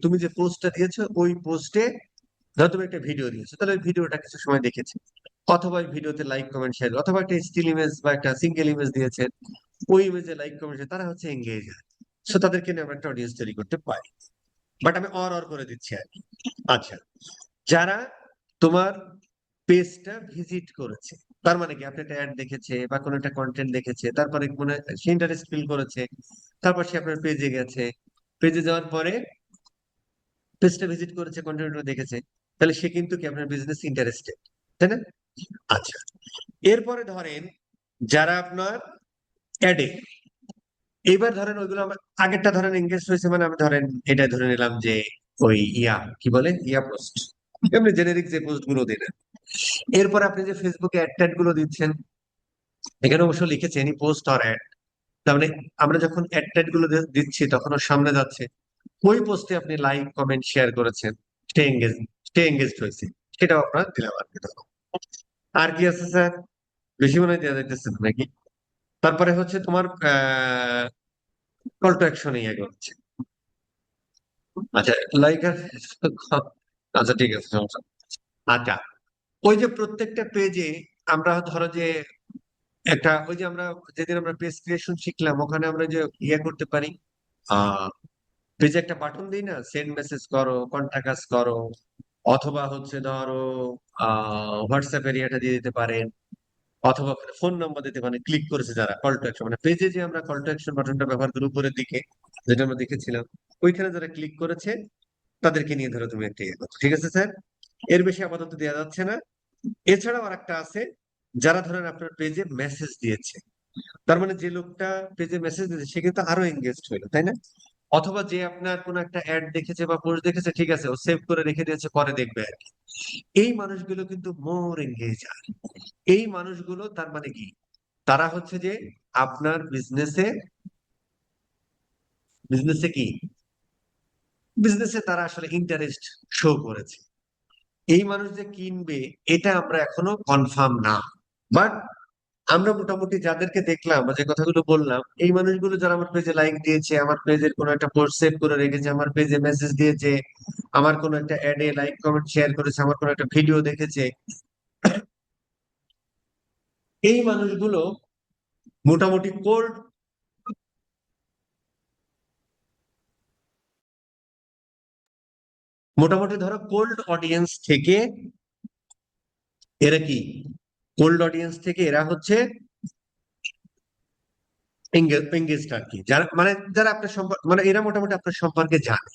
তুমি যে পোস্টটা দিয়েছো ওই পোস্টে, ধরো তুমি একটা ভিডিও দিয়েছো, তাহলে ওই ভিডিওটা কিছু সময় দেখেছে, অথবা ওই ভিডিওতে লাইক কমেন্ট শেয়ার, অথবা একটা স্টিল ইমেজ বা একটা সিঙ্গেল ইমেজ দিয়েছে, ওই ইমেজে লাইক কমেন্ট, তারা হচ্ছে এঙ্গেজ। সো তাদেরকে নিয়ে আমরা একটা অডিয়েন্স তৈরি করতে পারি। বাট আমি অর করে দিচ্ছি আর কি। আচ্ছা, যারা তোমার পেজটা ভিজিট করেছে, তার মানে কি আপনি একটা অ্যাড দেখেছে বা কোনো একটা কন্টেন্ট দেখেছে, তারপরে মনে সে ইন্টারেস্ট ফিল করেছে, তারপর সে আপনার পেজে গেছে, পেজে যাওয়ার পরে পেজটা ভিজিট করেছে, কন্টেন্ট দেখেছে, তাহলে সে কিন্তু কি আপনার বিজনেস ইন্টারেস্টেড, তাই না? আচ্ছা, এরপরে ধরেন যারা আপনার অ্যাডে, এইবার ধরেন ওইগুলো আগেরটা ধরেন এঙ্গেজ হয়েছে, মানে আমি ধরেন এটা ধরে নিলাম যে ওই কি বলে পোস্ট, এমনি জেনেরিক যে পোস্ট গুলো দিলেন। এরপর আপনি যে ফেসবুকে অ্যাড ট্যাড গুলো দিচ্ছেন, এখানে অবশ্য লিখেছে এনি পোস্ট অর অ্যাড, তার মানে আমরা যখন অ্যাড ট্যাড গুলো দিচ্ছি তখন ও সামনে যাচ্ছে, ওই পোস্টে আপনি লাইক কমেন্ট শেয়ার করেছেন, সে এঙ্গেজড হয়েছে, সেটাও আপনার দিলাম আর কি ধরো। আর কি আছে স্যার? বেশি মনে হয় দেওয়া যাইতেছে না নাকি? তারপরে হচ্ছে তোমার কল টু অ্যাকশন ইয়ে করছে। আচ্ছা, লাইক আর আচ্ছা ঠিক আছে, সমস্যা নেই। আচ্ছা, ওই যে প্রত্যেকটা পেজে আমরা ধরো যে একটা, ওই যে আমরা যেদিন আমরা পেজ ক্রিয়েশন শিখলাম, ওখানে আমরা যে ইয়ে করতে পারি, আহ পেজে একটা বাটন দিই না, সেন্ড মেসেজ করো, কন্টাক্ট আস করো, অথবা হচ্ছে ধরো হোয়াটসঅ্যাপ এরিয়াটা দিয়ে দিতে পারেন, অথবা ফোন নাম্বার দিতে পারেন। ক্লিক করেছে যারা, কল টু অ্যাকশন, মানে পেজে যে আমরা কল টু অ্যাকশন বাটনটা ব্যবহার করি উপরের দিকে, যেটা আমরা দেখেছিলাম, ওইখানে যারা ক্লিক করেছে তাদেরকে নিয়ে ধরো তুমি একটা ইয়ে করছো, ঠিক আছে স্যার? এর বেশি আপাতত দেওয়া যাচ্ছে না। এছাড়াও আরেকটা আছে, যারা ধরেন আপনার পেজে মেসেজ দিয়েছে, তার মানে যে লোকটা পেজে মেসেজ দিয়েছে সে কিন্তু আরো এঙ্গেজড হইলো, তাই না? অথবা যে আপনার কোন একটা অ্যাড দেখেছে বা পোস্ট দেখেছে, ঠিক আছে ও সেভ করে রেখে দিয়েছে, পরে দেখবে আর কি। এই মানুষগুলো কিন্তু মোর এঙ্গেজ। এই মানুষগুলো তার মানে কি, তারা হচ্ছে যে আপনার বিজনেসে কি, বিজনেসে তারা আসলে ইন্টারেস্ট শো করেছে। এই মানুষ যে কিনবে এটা আমরা এখনো কনফার্ম না, বাট আমরা মোটামুটি যাদেরকে দেখলাম বা যে কথাগুলো বললাম, এই মানুষগুলো যারা আমার পেজে লাইক দিয়েছে, আমার পেজের কোনো একটা পোস্ট সেভ করে রেখেছে, আমার পেজে মেসেজ দিয়েছে, আমার কোনো একটা অ্যাডে লাইক কমেন্ট শেয়ার করেছে, আমার কোনো একটা ভিডিও দেখেছে, এই মানুষগুলো মোটামুটি কোল্ড, মোটামুটি ধরো কোল্ড অডিয়েন্স থেকে এরা কি, কোল্ড অডিয়েন্স থেকে এরা হচ্ছে এঙ্গেজড আর কি, যারা মানে যারা আপনার সম্পর্কে মানে এরা মোটামুটি আপনার সম্পর্কে জানে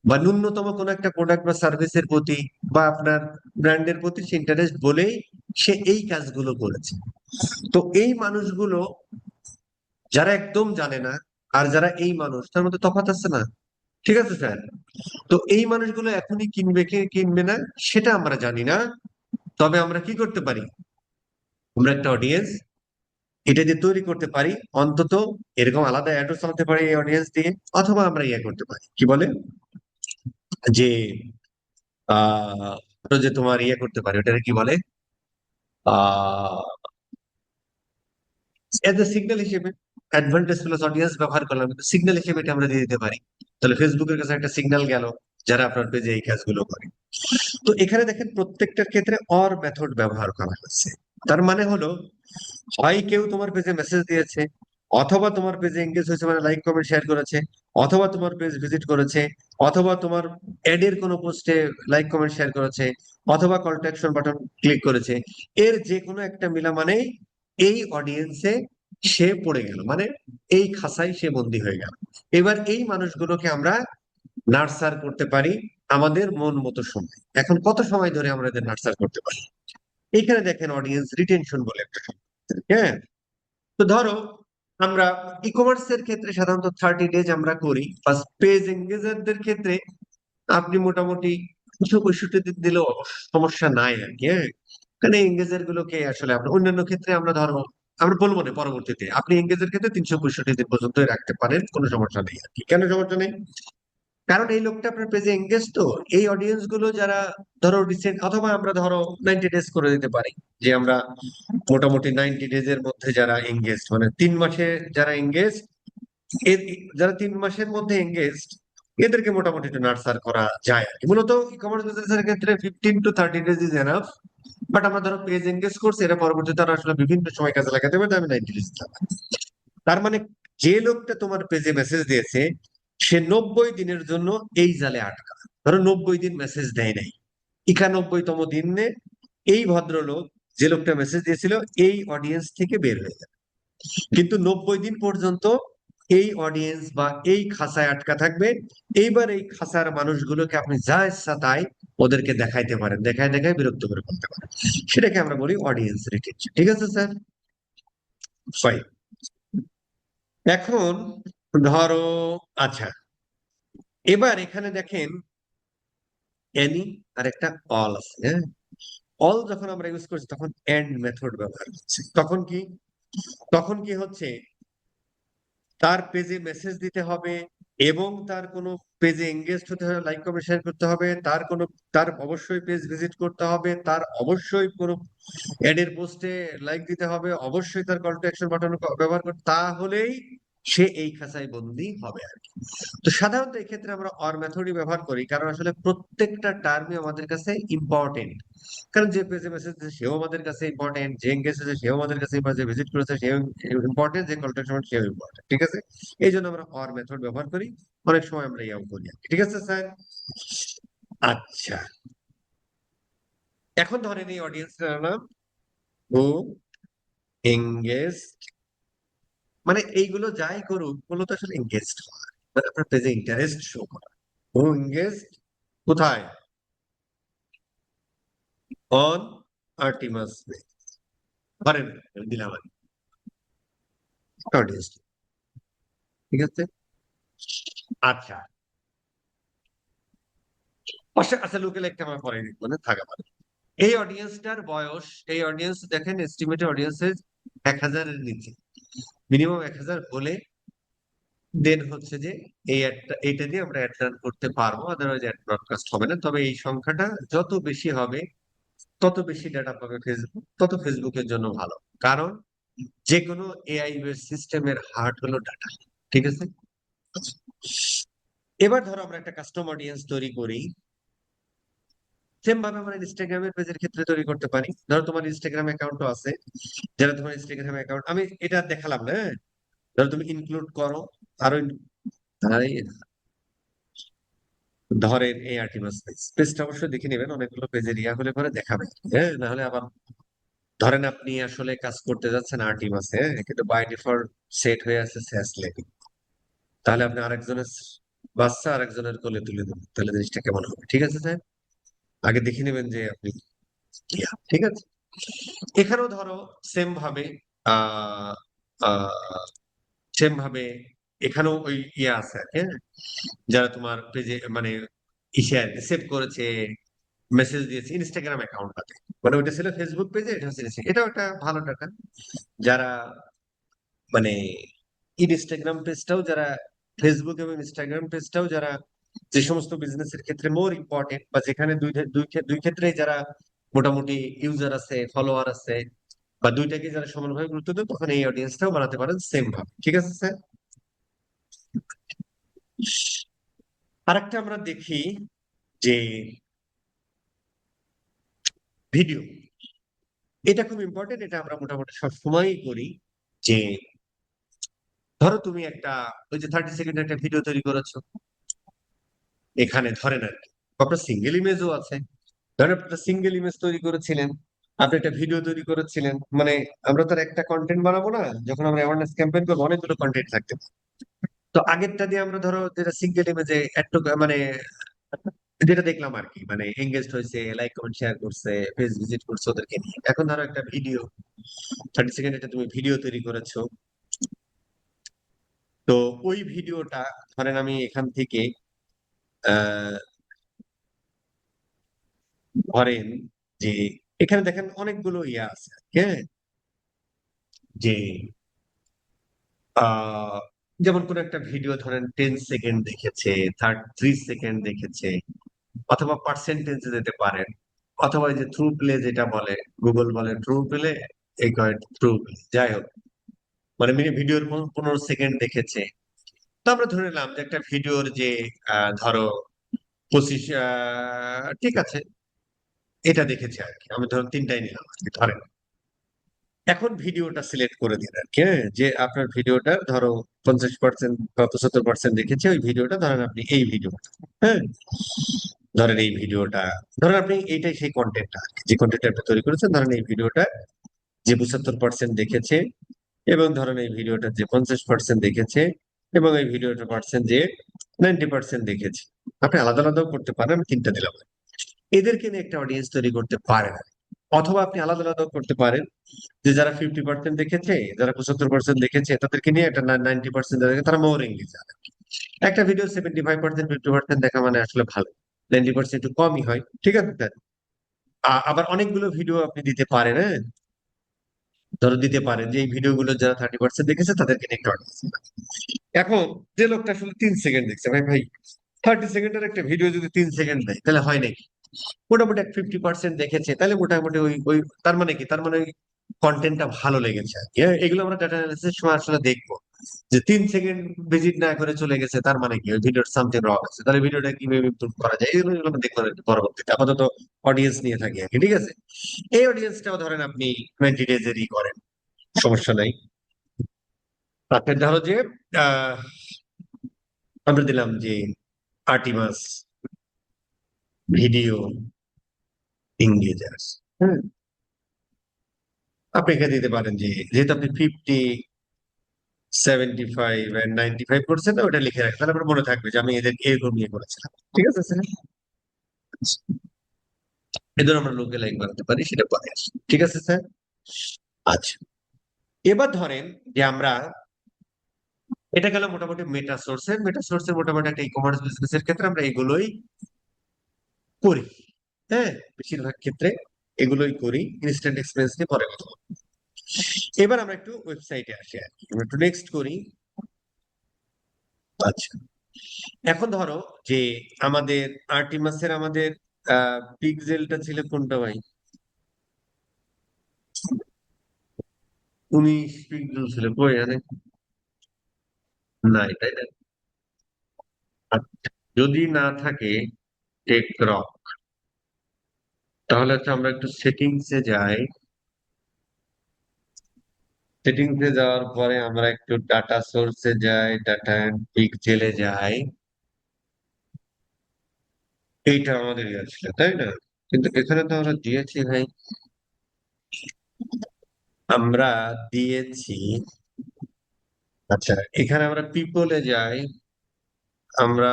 বা ন্যূনতম কোনো একটা প্রোডাক্ট বা সার্ভিসের প্রতি বা আপনার ব্র্যান্ডের প্রতি সে ইন্টারেস্ট বলেই সে এই কাজগুলো করেছে। তো এই মানুষগুলো যারা একদম জানে না আর যারা এই মানুষ, তার মধ্যে তফাৎ আছে না? ঠিক আছে স্যার। তো এই মানুষগুলো এখনই কিনবে কি কিনবে না সেটা আমরা জানি না। তবে আমরা কি করতে পারি, আমরা একটা অডিয়েন্স এটা দিয়ে তৈরি করতে পারি, অন্তত এরকম আলাদা অ্যাডও চালাতে পারি এই অডিয়েন্স দিয়ে, অথবা আমরা ইয়ে করতে পারি কি বলে যে যে তোমার ইয়ে করতে পারি, ওটাকে কি বলে, এজ এ সিগন্যাল হিসেবে, অ্যাডভান্টেজ প্লাস অডিয়েন্স ব্যবহার করলাম, কিন্তু সিগন্যাল হিসেবে এটা আমরা দিয়ে দিতে পারি। তাহলে ফেসবুকের কাছে একটা সিগন্যাল গেল যারা আপনার পেজে এই কাজগুলো করে। তো এখানে দেখেন প্রত্যেকটার ক্ষেত্রে অর মেথড ব্যবহার করা হচ্ছে। তার মানে হলো, হয় কেউ তোমার পেজে মেসেজ দিয়েছে, অথবা তোমার পেজে এঙ্গেজ হয়েছে মানে লাইক কমেন্ট শেয়ার করেছে, অথবা তোমার পেজ ভিজিট করেছে, অথবা তোমার এডের কোনো পোস্টে লাইক কমেন্ট শেয়ার করেছে, অথবা call to action button click করেছে। এর যে কোনো একটা মিলা মানে এই অডিয়েন্সে সে পড়ে গেল, মানে এই খাসায় সে বন্দী হয়ে গেল। এবার এই মানুষগুলোকে আমরা নার্সার করতে পারি আমাদের মন মতো সময়। এখন কত সময় ধরে আমরা এদের নার্সার করতে পারি, এখানে দেখেন অডিয়েন্স রিটেনশন বলে একটা শব্দ। হ্যাঁ, তো ধরো আমরা ই কমার্সের ক্ষেত্রে সাধারণত 30 ডেজ আমরা করি, ফার্স্ট পেজ এঙ্গেজারদের ক্ষেত্রে আপনি মোটামুটি 65 দিন দিলেও সমস্যা নাই আর কি। হ্যাঁ, কারণ এঙ্গেজার গুলোকে আসলে আমরা অন্যান্য ক্ষেত্রে আমরা ধরো আমরা বলবো না, পরবর্তীতে আপনি এঙ্গেজের ক্ষেত্রে 365 দিন পর্যন্ত রাখতে পারেন, কোনো সমস্যা নেই আর কি। কেন সমস্যা নেই? কারণ এই লোকটা আপনার পেজে এঙ্গেজ, তো এই অডিয়েন্স গুলো যারা ধরো রিসেন্ট, অথবা আমরা ধরো 90 ডেজ করে দিতে পারি, যে আমরা মোটামুটি 90 ডেজ এর মধ্যে যারা এঙ্গেজ মানে 3 মাসে যারা এঙ্গেজ, যারা 3 মাসের মধ্যে এঙ্গেজ এদেরকে মোটামুটি একটু নার্সার করা যায় আর কি। মূলত ই কমার্স বিজনেসের ক্ষেত্রে 15 to 30 days is enough. But আমরা ধরো পেজ এঙ্গেজ করছি, এটা পরবর্তীতে তারা আসলে বিভিন্ন সময় কাজে লাগাতে পারে, আমি 90 ডেজ। তার মানে যে লোকটা তোমার পেজে মেসেজ দিয়েছে সে 90 দিনের জন্য এই জালে আটকা। ধরো 90 দিন মেসেজ দেয় নাই, 91তম দিনে এই ভদ্রলোক, যে লোকটা মেসেজ দিয়েছিল, এই অডিয়েন্স থেকে বের হয়ে যাবে। কিন্তু 90 দিন পর্যন্ত এই অডিয়েন্স বা এই খাঁচায় আটকা থাকবে। এইবার এই খাঁচার মানুষগুলোকে আপনি যা ইচ্ছা তাই ওদেরকে দেখাইতে পারেন, দেখায় দেখায় বিরক্ত করে ফেলতে পারেন। সেটাকে আমরা বলি অডিয়েন্স রিটেনশন। ঠিক আছে স্যার, ফাইন। এখন ধরো, আচ্ছা, এবার এখানে দেখেন এনি আর একটা অল আছে। হ্যাঁ, অল যখন আমরা ইউজ করছি তখন এন্ড মেথড ব্যবহার করছি। তখন কি, তখন কি হচ্ছে, তার পেজে মেসেজ দিতে হবে এবং তার কোনো পেজে এঙ্গেজ হতে হবে, লাইক কমেন্ট শেয়ার করতে হবে, তার কোনো, তার অবশ্যই পেজ ভিজিট করতে হবে, তার অবশ্যই কোনো এডের পোস্টে লাইক দিতে হবে, অবশ্যই তার কল টু অ্যাকশন বাটন ব্যবহার করতে, তাহলেই সে এই খাঁচায় বন্দী হবে আর কি। তো সাধারণত এই ক্ষেত্রে আমরা অর মেথডই ব্যবহার করি, কারণ আসলে প্রত্যেকটা টার্মই আমাদের কাছে ইম্পর্টেন্ট। কারণ যে পেজে মেসেজ সেও আমাদের কাছে ইম্পর্টেন্ট, যে এঙ্গেজ হয়েছে সেও আমাদের কাছে ইম্পর্টেন্ট, যে ভিজিট করেছে সেও ইম্পর্টেন্ট, যে কল টু অ্যাকশন সেও ইম্পর্টেন্ট। ঠিক আছে, এই জন্য আমরা অর মেথড ব্যবহার করি, অনেক সময় আমরা ইয়াও করি আর কি। ঠিক আছে স্যার, আচ্ছা। এখন ধরেন এই অডিয়েন্সটার নাম হু এঙ্গেজ, মানে এইগুলো যাই করুক মূলত আসলে এঙ্গেজড হওয়া, মানে আপনার পেজে ইন্টারেস্ট শো করা। হু এঙ্গেজ কোথায়? অন আর্টিমাস ধরেন দিলাম আমি অডিয়েন্স। ঠিক আছে, আচ্ছা, আচ্ছা লোকে লিখতে আমার পরে মানে থাকা মানে এই অডিয়েন্সটার বয়স, এই অডিয়েন্স দেখেন এস্টিমেটেড অডিয়েন্সের 1000-এর নিচে, মিনিমাম 1000 হলে দেন হচ্ছে যে এই অ্যাডটা, এইটা দিয়ে আমরা অ্যাড রান করতে পারবো, আদারওয়াইজ অ্যাড ব্রডকাস্ট হবে না। তবে এই সংখ্যাটা যত বেশি হবে তত বেশি ডাটা পাবে ফেসবুক, তত ফেসবুকের জন্য ভালো। কারণ যে কোনো এআই বেস সিস্টেমের হার্ট হলো ডাটা। ঠিক আছে। এবার ধরো আমরা একটা কাস্টম অডিয়েন্স তৈরি করি, সেম ভাবে আমরা ইনস্টাগ্রামের পেজের ক্ষেত্রে তৈরি করতে পারি। ধরো তোমার ইনস্টাগ্রাম অ্যাকাউন্টও আছে, যারা তোমার ইনস্টাগ্রাম অ্যাকাউন্ট, আমি এটা দেখালাম না, হ্যাঁ? ধরো তুমি ইনক্লুড করো আরো তাই ধরেন এই আর্টিমাস পেজটা অবশ্যই দেখে নেবেন, অনেকগুলো পেজের ইয়া হলে পরে দেখাবে, হ্যাঁ, না হলে আবার ধরেন আপনি আসলে কাজ করতে যাচ্ছেন আর্টিমাসে, হ্যাঁ, কিন্তু বাই ডিফল্ট সেট হয়ে আছে স্যাস লেডি, তাহলে আপনি আরেকজনের বাচ্চা আরেকজনের কোলে তুলে দেবেন, তাহলে জিনিসটা কেমন হবে? ঠিক আছে স্যার, আগে দেখে নেবেন যে আপনি ঠিক আছে। এখানেও ধরো সেম ভাবে আহ সেম ভাবে এখানেও ওই ইয়ে আছে আর কি, হ্যাঁ? যারা তোমার পেজে মানে ইসে সেভ করেছে, মেসেজ দিয়েছে ইনস্টাগ্রাম অ্যাকাউন্টটাতে, মানে ওইটা ছিল ফেসবুক পেজে, এটা হচ্ছে এটাও একটা ভালো টাকা। যারা মানে ইনস্টাগ্রাম পেজটাও যারা, ফেসবুক এবং ইনস্টাগ্রাম পেজটাও যারা, যে সমস্ত বিজনেসের ক্ষেত্রে মোর ইম্পর্টেন্ট বা যেখানে দুই ক্ষেত্রেই যারা মোটামুটি ইউজার আছে, ফলোয়ার আছে, বা দুইটাকে যারা সমানভাবে গুরুত্ব দেন, তখন এই অডিয়েন্সটাও বানাতে পারেন সেম ভাবে। ঠিক আছে স্যার। আরেকটা আমরা দেখি যে ভিডিও, এটা খুব ইম্পর্টেন্ট, এটা আমরা মোটামুটি সবসময়ই করি। যে ধরো তুমি একটা ওই যে 30 সেকেন্ড একটা ভিডিও তৈরি করেছো, এখানে ধরেন আর কি আপনার সিঙ্গেল ইমেজও আছে, ধরেন আপনি একটা সিঙ্গেল ইমেজ তৈরি করেছিলেন, আপনি একটা ভিডিও তৈরি করেছিলেন, মানে আমরা তো আর একটা কন্টেন্ট বানাবো না, যখন আমরা অ্যাওয়ারনেস ক্যাম্পেইন করবো অনেকগুলো কন্টেন্ট থাকতে পারে। তো আগেরটা দিয়ে আমরা ধরো যেটা সিঙ্গেল ইমেজে একটু মানে যেটা দেখলাম আর কি, মানে এঙ্গেজ হয়েছে, লাইক কমেন্ট শেয়ার করছে, পেজ ভিজিট করছে ওদেরকে নিয়ে, এখন ধরো একটা ভিডিও 30 সেকেন্ড একটা তুমি ভিডিও তৈরি করেছো, তো ওই ভিডিওটা ধরেন আমি এখান থেকে আহ ধরেন যে এখানে দেখেন অনেকগুলো ইয়া আছে, হ্যাঁ, যে আহ যেমন কোন একটা ভিডিও ধরেন 10 সেকেন্ড দেখেছে, 3 সেকেন্ড দেখেছে, অথবা পার্সেন্টেজে যেতে পারেন, অথবা এই যে থ্রু প্লে যেটা বলে, গুগল বলে ট্রু প্লে, এই কয় ট্রু প্লে, যাই হোক, মানে মিনি ভিডিওর 15 সেকেন্ড দেখেছে। তো আমরা ধরে নিলাম যে একটা ভিডিওর যে ধরো 25, ঠিক আছে, এটা দেখেছে আর কি, আমি ধরুন তিনটাই নিলাম আর কি, ধরেন এখন ভিডিওটা সিলেক্ট করে দিন আর কি, হ্যাঁ, যে আপনার ভিডিওটা ধরো 50% বা 75% দেখেছে, ওই ভিডিওটা ধরেন আপনি এই ভিডিওটা, হ্যাঁ, ধরেন এই ভিডিওটা, ধরেন আপনি এইটাই সেই কন্টেন্টটা আর কি, যে কন্টেন্টটা আপনি তৈরি করেছেন, ধরেন এই ভিডিওটা যে 75% দেখেছে, এবং ধরেন এই ভিডিওটা যে 50% দেখেছে, এবং এই ভিডিওটা পার্সেন্ট যে 90% দেখেছে। আপনি আলাদা আলাদাও করতে পারেন, আমি তিনটা দিলাম, এদেরকে নিয়ে একটা অডিয়েন্স তৈরি করতে পারেন। অথবা আপনি আলাদা আলাদাও করতে পারেন, যে যারা 50% দেখেছে, যারা 75% দেখেছে, তাদেরকে নিয়ে একটা 90% দেখে, তারা মোর এঙ্গেজ। একটা ভিডিও 75% 50% দেখা মানে আসলে ভালো, 90% একটু কমই হয়। ঠিক আছে স্যার। আবার অনেকগুলো ভিডিও আপনি দিতে পারেন, হ্যাঁ, ধরো দিতে পারেন যে এই ভিডিওগুলো যারা 30% দেখেছে তাদেরকে নিয়ে একটা audience। এখন যে লোকটা আসলে 3 সেকেন্ড দেখছে, ভাই ভাই 30 সেকেন্ডের একটা ভিডিও যদি 3 সেকেন্ড দেয় তাহলে হয় নাকি? মোটামুটি 50% দেখেছে, তাহলে মোটামুটি ওই ওই তার মানে কি, তার মানে ওই কন্টেন্টটা ভালো লেগেছে আর কি, হ্যাঁ? এগুলো আমরা ডাটা অ্যানালিসিস সময় আসলে দেখবো, যে 3 সেকেন্ড ভিজিট না করে চলে গেছে, তার মানে কি ওই ভিডিওর সামথিং রং আছে, তাহলে ভিডিওটা কিভাবে ইমপ্রুভ করা যায়, এগুলো এগুলো আমরা দেখবো আর কি পরবর্তীতে, আপাতত অডিয়েন্স নিয়ে থাকি আর কি। ঠিক আছে। এই অডিয়েন্সটাও ধরেন আপনি 20 ডেজেরই করেন, সমস্যা নাই। আপনি ধরো যে আহ আমরা দিলাম যে আর্টিমাস ভিডিও এঙ্গেজার্স, হ্যাঁ, আপনি এখানে দিতে পারেন যে যেহেতু আপনি 50, 75 and 95 করছেন না, ওটা লিখে রাখেন, তাহলে আপনার মনে থাকবে যে আমি এদের এরকম নিয়ে করেছিলাম। ঠিক আছে স্যার। এদের আমরা লোকে লাইক বানাতে পারি, সেটা পরে আসি। ঠিক আছে স্যার। আচ্ছা, এবার ধরেন যে আমরা, এটা গেল মোটামুটি মেটা সোর্সের মোটামুটি একটা ই কমার্স বিজনেসের ক্ষেত্রে আমরা এগুলোই করি, হ্যাঁ, বেশিরভাগ ক্ষেত্রে এগুলোই করি। ইনস্ট্যান্ট এক্সপেরিয়েন্স নিয়ে পরে কথা বলবো। এবার আমরা একটু ওয়েবসাইটে আসি আর কি, আমরা একটু নেক্সট করি। আচ্ছা, এখন ধরো যে আমাদের আর্টিমাসের আমাদের পিক্সেলটা ছিল কোনটা ভাই? 19 পিক্সেল ছিল কই জানে, নাই তাই না? আচ্ছা, যদি না থাকে টেক রক, তাহলে হচ্ছে আমরা একটু সেটিংসে যাই। সেটিংসে যাওয়ার পরে আমরা একটু ডাটা সোর্সে যাই, ডাটা এন্ড পিক্সেলে যাই। এইটা আমাদের ইয়ে ছিল তাই না? কিন্তু এখানে তো আমরা দিয়েছি ভাই, আমরা দিয়েছি। আচ্ছা, এখানে আমরা পিপলে যাই, আমরা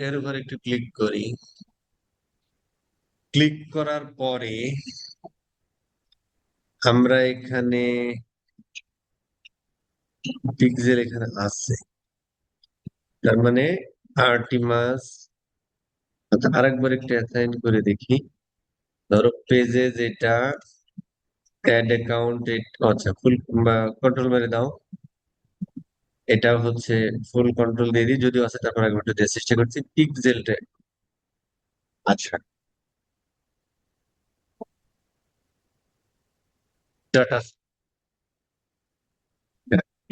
এর উপর একটু ক্লিক করি। ক্লিক করার পরে আমরা এখানে পিক্সেল এখানে আছে, তার মানে আর্টিমাস। আচ্ছা, আরেকবার একটু অ্যাসাইন করে দেখি। ধরো পেজে যেটা অ্যাড অ্যাকাউন্ট, আচ্ছা ফুল কন্ট্রোল মেরে দাও। এটা হচ্ছে ফুল কন্ট্রোল দিয়ে দিই, যদিও আছে তারপর একবার একটু দেওয়ার চেষ্টা করছি পিক্সেলটা। আচ্ছা, ডাটা,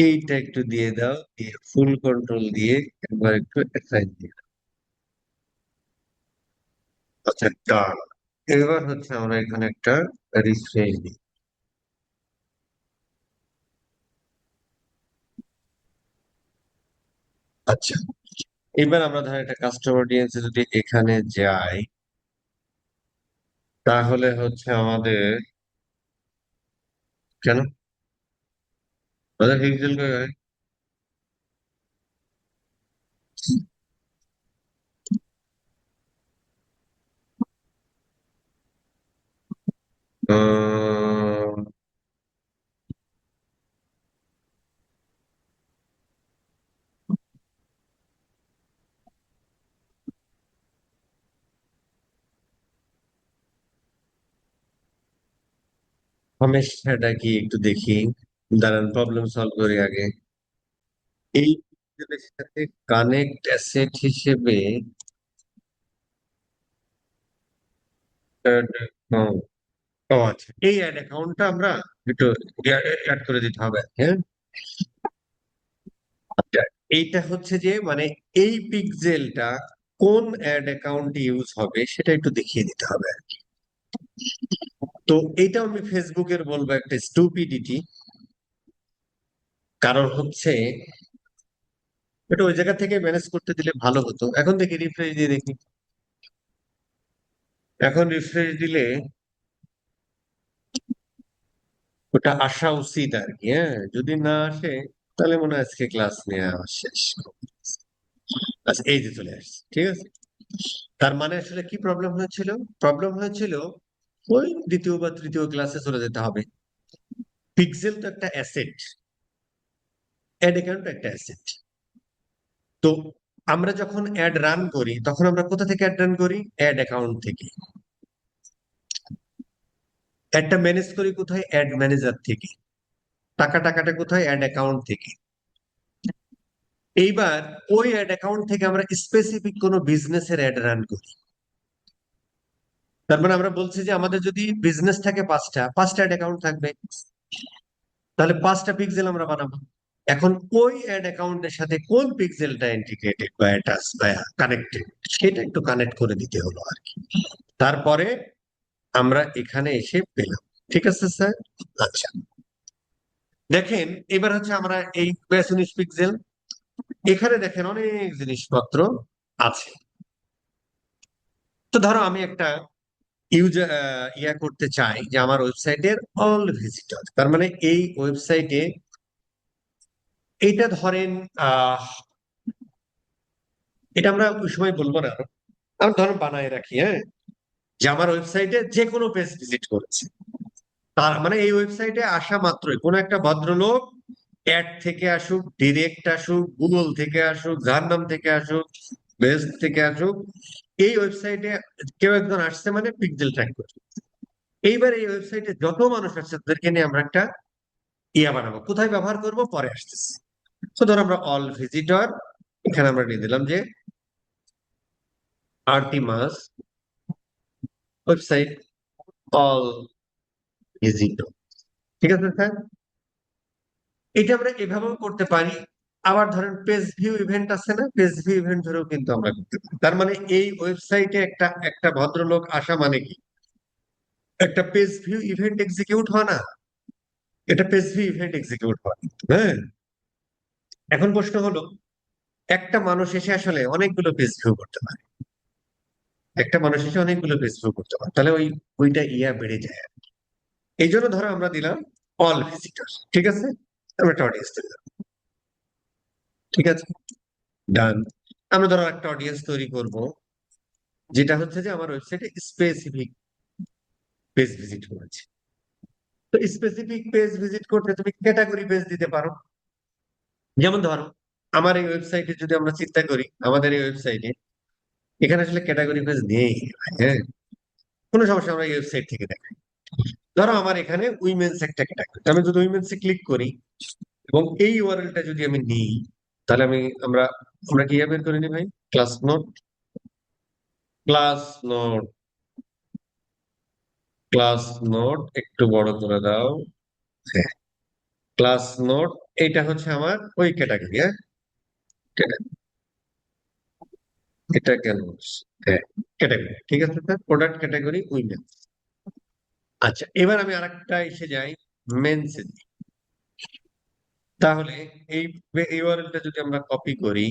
এইটা একটু দিয়ে দাও, দিয়ে ফুল কন্ট্রোল দিয়ে একবার একটু অ্যাসাইন দিয়ে দাও। আচ্ছা ডান। এবার হচ্ছে আমরা এখানে একটা রিফ্রেশ দিই। আচ্ছা, এবার আমরা ধর একটা কাস্টমার অডিয়েন্সে যদি এখানে যাই, তাহলে হচ্ছে আমাদের কেন আমাদের পিক্সেল কই হয়? আহ, সমস্যাটা কি একটু দেখি, দাঁড়ান প্রবলেম সলভ করি আগে। এই পিক্সেলের সাথে কানেক্ট অ্যাসেট হিসেবে ও আচ্ছা, এই অ্যাড অ্যাকাউন্টটা আমরা একটু অ্যাড করে দিতে হবে, হ্যাঁ। আচ্ছা, এইটা হচ্ছে যে মানে এই পিক্সেলটা কোন অ্যাড অ্যাকাউন্ট ইউজ হবে সেটা একটু দেখিয়ে দিতে হবে আর কি। তো এটা আমি ফেসবুকের বলবো একটা স্টুপিডিটি। কারণ হচ্ছে এটা ওই জায়গা থেকে ম্যানেজ করতে দিলে ভালো হতো। এখন দেখি রিফ্রেশ দিয়ে দেখি। এখন রিফ্রেশ দিলে ওটা আসা উচিত আর কি, হ্যাঁ। যদি না আসে তাহলে মনে হয় আজকে ক্লাস নেওয়া শেষ। আচ্ছা, এই যে চলে আসছে, ঠিক আছে। তার মানে আসলে কি প্রবলেম হয়েছিল? প্রবলেম হয়েছিল ওই দ্বিতীয় বা তৃতীয় ক্লাসে চলে যেতে হবে। পিক্সেল তো একটা অ্যাসেট, অ্যাড অ্যাকাউন্ট একটা অ্যাসেট। তো আমরা যখন অ্যাড রান করি তখন আমরা কোথা থেকে অ্যাড রান করি? অ্যাড অ্যাকাউন্ট থেকে। অ্যাডটা ম্যানেজ করি কোথায়? অ্যাড ম্যানেজার থেকে। টাকাটা কোথায়? অ্যাড অ্যাকাউন্ট থেকে। এইবার ওই অ্যাড অ্যাকাউন্ট থেকে আমরা স্পেসিফিক কোনো বিজনেসের অ্যাড রান করি। তার মানে আমরা বলছি যে আমাদের যদি বিজনেস থাকে পাঁচটা, পাঁচটা অ্যাড অ্যাকাউন্ট থাকবে, তাহলে পাঁচটা পিক্সেল আমরা বানাবো। এখন ওই অ্যাড অ্যাকাউন্টের সাথে কোন পিক্সেলটা ইন্টিগ্রেটেড বা অ্যাটাচ বা কানেক্টেড, সেটা একটু কানেক্ট করে দিতে হলো আর কি। তারপরে আমরা এখানে এসে পেলাম। ঠিক আছে স্যার। আচ্ছা, দেখেন এবার হচ্ছে আমরা এই 19 পিক্সেল, এখানে দেখেন অনেক জিনিসপত্র আছে। তো ধরো আমি একটা ইউজার ইয়া করতে চাই যে আমার ওয়েবসাইটের অল ভিজিটর, তার মানে এই ওয়েবসাইটে এটা ধরেন আহ এটা আমরা ওই সময় বলবো না, আমরা ধরেন বানায় রাখি, হ্যাঁ, যে আমার ওয়েবসাইটে যে কোনো পেজ ভিজিট করেছে। তার মানে এই ওয়েবসাইটে আসা মাত্রই কোনো একটা ভদ্রলোক, অ্যাড থেকে আসুক, ডিরেক্ট আসুক, গুগল থেকে আসুক, জাহান্নাম থেকে আসুক, বেস্ট থেকে আসুক, এই ওয়েবসাইটে কেউ একজন আসছে মানে পিক্সেল ট্র্যাক করছে। এইবার এই ওয়েবসাইটে যত মানুষ আছে তাদেরকে নিয়ে আমরা একটা ইয়া বানাবো। কোথায় ব্যবহার করব পরে আসতেছি। তো ধর আমরা অল ভিজিটর, এখানে আমরা নিয়ে দিলাম যে আর্টিমাস ওয়েবসাইট অল ভিজিটর। ঠিক আছে স্যার? এটা আমরা এভাবেও করতে পারি। আবার ধরেন পেজ ভিউ ইভেন্ট আছে না, পেজ ভিউ ইভেন্ট ধরেও কিন্তু আমরা করতে পারি। তার মানে এই ওয়েবসাইটে একটা একটা ভদ্রলোক আসা মানে কি, একটা পেজ ভিউ ইভেন্ট এক্সিকিউট হয় না, এটা পেজ ভিউ ইভেন্ট এক্সিকিউট হয়। হ্যাঁ, এখন প্রশ্ন হলো, একটা মানুষ এসে আসলে অনেকগুলো পেজ ভিউ করতে পারে, একটা মানুষ এসে অনেকগুলো পেজ ভিউ করতে পারে, তাহলে ওইটা বেড়ে যায়। এই জন্য ধরো আমরা দিলাম অল ভিজিটর, ঠিক আছে, আমরা একটা অডিয়েন্স দিলাম, ঠিক আছে, ডান। আমরা ধরো একটা অডিয়েন্স তৈরি করব, যেটা হচ্ছে যে আমার ওয়েবসাইটে স্পেসিফিক পেজ ভিজিট করেছে। তো স্পেসিফিক পেজ ভিজিট করতে তুমি ক্যাটাগরি পেজ দিতে পারো। যেমন ধরো আমার এই ওয়েবসাইটে যদি আমরা চিন্তা করি, আমাদের এই ওয়েবসাইটে এখানে আসলে ক্যাটাগরি পেজ নেই। হ্যাঁ, কোনো সমস্যা, আমরা এই ওয়েবসাইট থেকে দেখাই। ধরো আমার এখানে উইমেন্স একটা ক্যাটাগরি, আমি যদি উইমেন্সে ক্লিক করি এবং এই ইউআরএলটা যদি আমি নিই, তাহলে আমরা আমরা কি বের করে নিই ভাই, class note, class note, class note একটু বড় করে দাও। হ্যাঁ, ক্লাস নোট, এটা হচ্ছে আমার ওই ক্যাটাগরি। হ্যাঁ, এটা কেন, হ্যাঁ, ক্যাটাগরি, ঠিক আছে স্যার, প্রোডাক্ট ক্যাটাগরি উইমেন্স। আচ্ছা, এবার আমি আরেকটা এসে যাই মেন্সে। তাহলে এই ইউআরএলটা যদি আমরা কপি করি,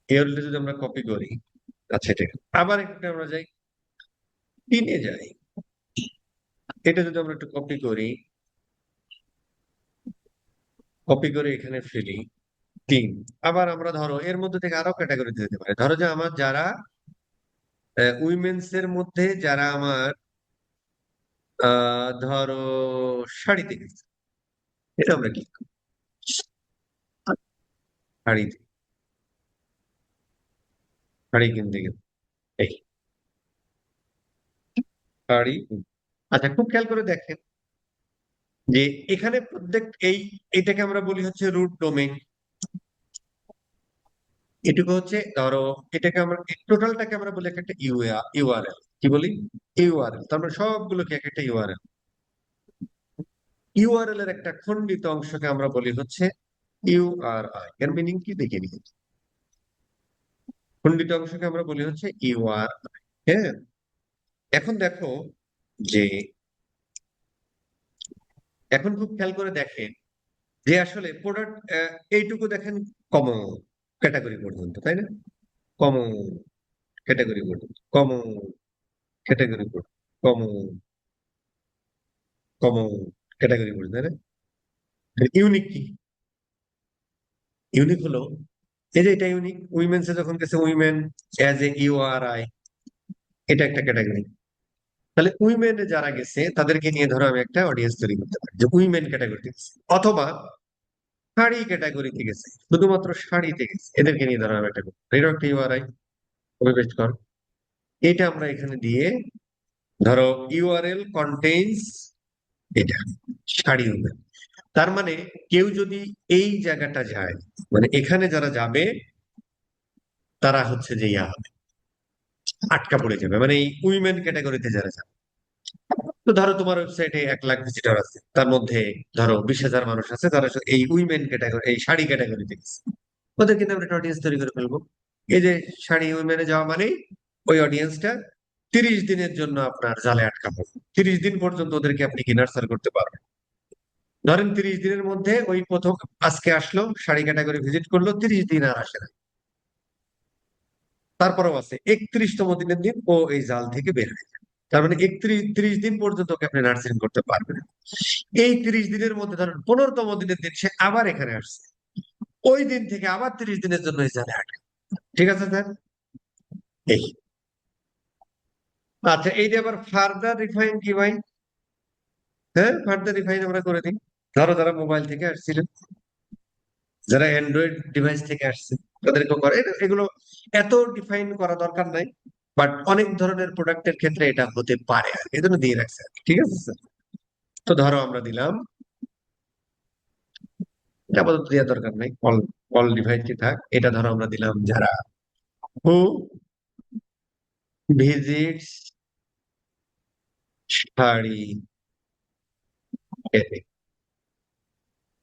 ইউআরএলটা যদি আমরা কপি করি, আচ্ছা ঠিক আছে, আবার একটু আমরা যাই তিনে যাই, এটা যদি আমরা একটু কপি করি, কপি করে এখানে ফেলি তিন। আবার আমরা ধরো এর মধ্যে থেকে আরো ক্যাটাগরি দিতে পারি, ধরো যে আমার যারা উইমেন্স এর মধ্যে যারা আমার ধরো শাড়িতে গেছে, এটা আমরা কি শাড়িতে, শাড়ি কিনতে গেছে, এই শাড়ি। আচ্ছা, খুব খেয়াল করে দেখেন যে এখানে প্রত্যেক এইটাকে আমরা বলি হচ্ছে রুট ডোমেইন, এটুকু হচ্ছে ধরো, এটাকে আমরা টোটালটাকে আমরা বলি একটা ইউআরএল, কি বলি, ইউআরএল, তার মানে সবগুলোকে এক একটা ইউআরএল। ইউআরএল এর একটা খণ্ডিত অংশকে আমরা বলি হচ্ছে ইউআরআই, এর মিনিং কি দেখে নিই। খণ্ডিত অংশকে আমরা বলি হচ্ছে ইউআর। হ্যাঁ, এখন দেখো যে, এখন খুব খেয়াল করে দেখেন যে আসলে প্রোডাক্ট এইটুকু দেখেন কমন ক্যাটাগরি পর্যন্ত, তাই না, কমন ক্যাটাগরি পর্যন্ত, কমন ক্যাটাগরি পর্যন্ত, কমন কমন ক্যাটাগরি পর্যন্ত, তাই না? ইউনিক কি, ইউনিক হলো এই যে এটা ইউনিক, উইমেন্সে যখন গেছে উইমেন অ্যাজ এ ইউআরআই, এটা একটা ক্যাটাগরি। তাহলে উইমেন যারা গেছে তাদেরকে নিয়ে ধরো আমি একটা অডিয়েন্স তৈরি করতে পারি যে উইমেন ক্যাটাগরিতে গেছে, অথবা শাড়ি ক্যাটাগরিতে গেছে, শুধুমাত্র শাড়িতে গেছে, এদেরকে নিয়ে ধরো আমি একটা করবো। এটা একটা ইউআরআই, কপি পেস্ট কর, এটা আমরা এখানে দিয়ে ধরো ইউআরএল কন্টেইনস এটা শাড়ি উইমেন। তার মানে কেউ যদি এই জায়গাটা যায়, মানে এখানে যারা যাবে তারা হচ্ছে যে হবে, আটকা পড়ে যাবে, মানে এই উইমেন ক্যাটাগরিতে যারা যাবে। তো ধরো তোমার ওয়েবসাইটে 1 লাখ ভিজিটর আছে, তার মধ্যে ধরো 20,000 মানুষ আছে তারা এই উইমেন ক্যাটাগরি, এই শাড়ি ক্যাটাগরিতে গেছে, ওদের কিন্তু আমরা একটা অডিয়েন্স তৈরি করে ফেলবো। এই যে শাড়ি উইমেনে যাওয়া মানে ওই অডিয়েন্সটা 30 দিনের জন্য আপনার জালে আটকা পড়বে, 30 দিন পর্যন্ত ওদেরকে আপনি কি নার্সার করতে পারবেন। ধরেন 30 দিনের মধ্যে ওই প্রথম আজকে আসলো, শাড়ি ক্যাটাগরি ভিজিট করলো, 30 দিন আর আসে না, তারপরেও আছে 31তম দিনের দিন ও এই জাল থেকে বের হয়ে যায়। তার মানে 30 দিন পর্যন্ত ওকে আপনি নার্সিং করতে পারবেন। এই 30 দিনের মধ্যে ধরেন 15তম দিনের দিন সে আবার এখানে আসছে, ওই দিন থেকে আবার 30 দিনের জন্য এই জালে আটকে। ঠিক আছে স্যার? এই, আচ্ছা, এই যে আবার ফার্দার রিফাইন কি ভাই? হ্যাঁ, ফার্দার রিফাইন আমরা করে দিই। ধরো যারা মোবাইল থেকে আসছিলেন, যারা অ্যান্ড্রয়েড ডিভাইস থেকে আসছে, তাদেরকেও করে এগুলো, এত ডিফাইন করা দরকার নাই, বাট অনেক ধরনের প্রোডাক্টের ক্ষেত্রে এটা হতে পারে, আর এই জন্য দিয়ে রাখছে আর কি। ঠিক আছে স্যার? তো ধরো আমরা দিলাম, এটা আপাতত দেওয়ার দরকার নাই, অল অল ডিভাইস কি থাক, এটা ধরো আমরা দিলাম যারা হু ভিজিটস শাড়ি এতে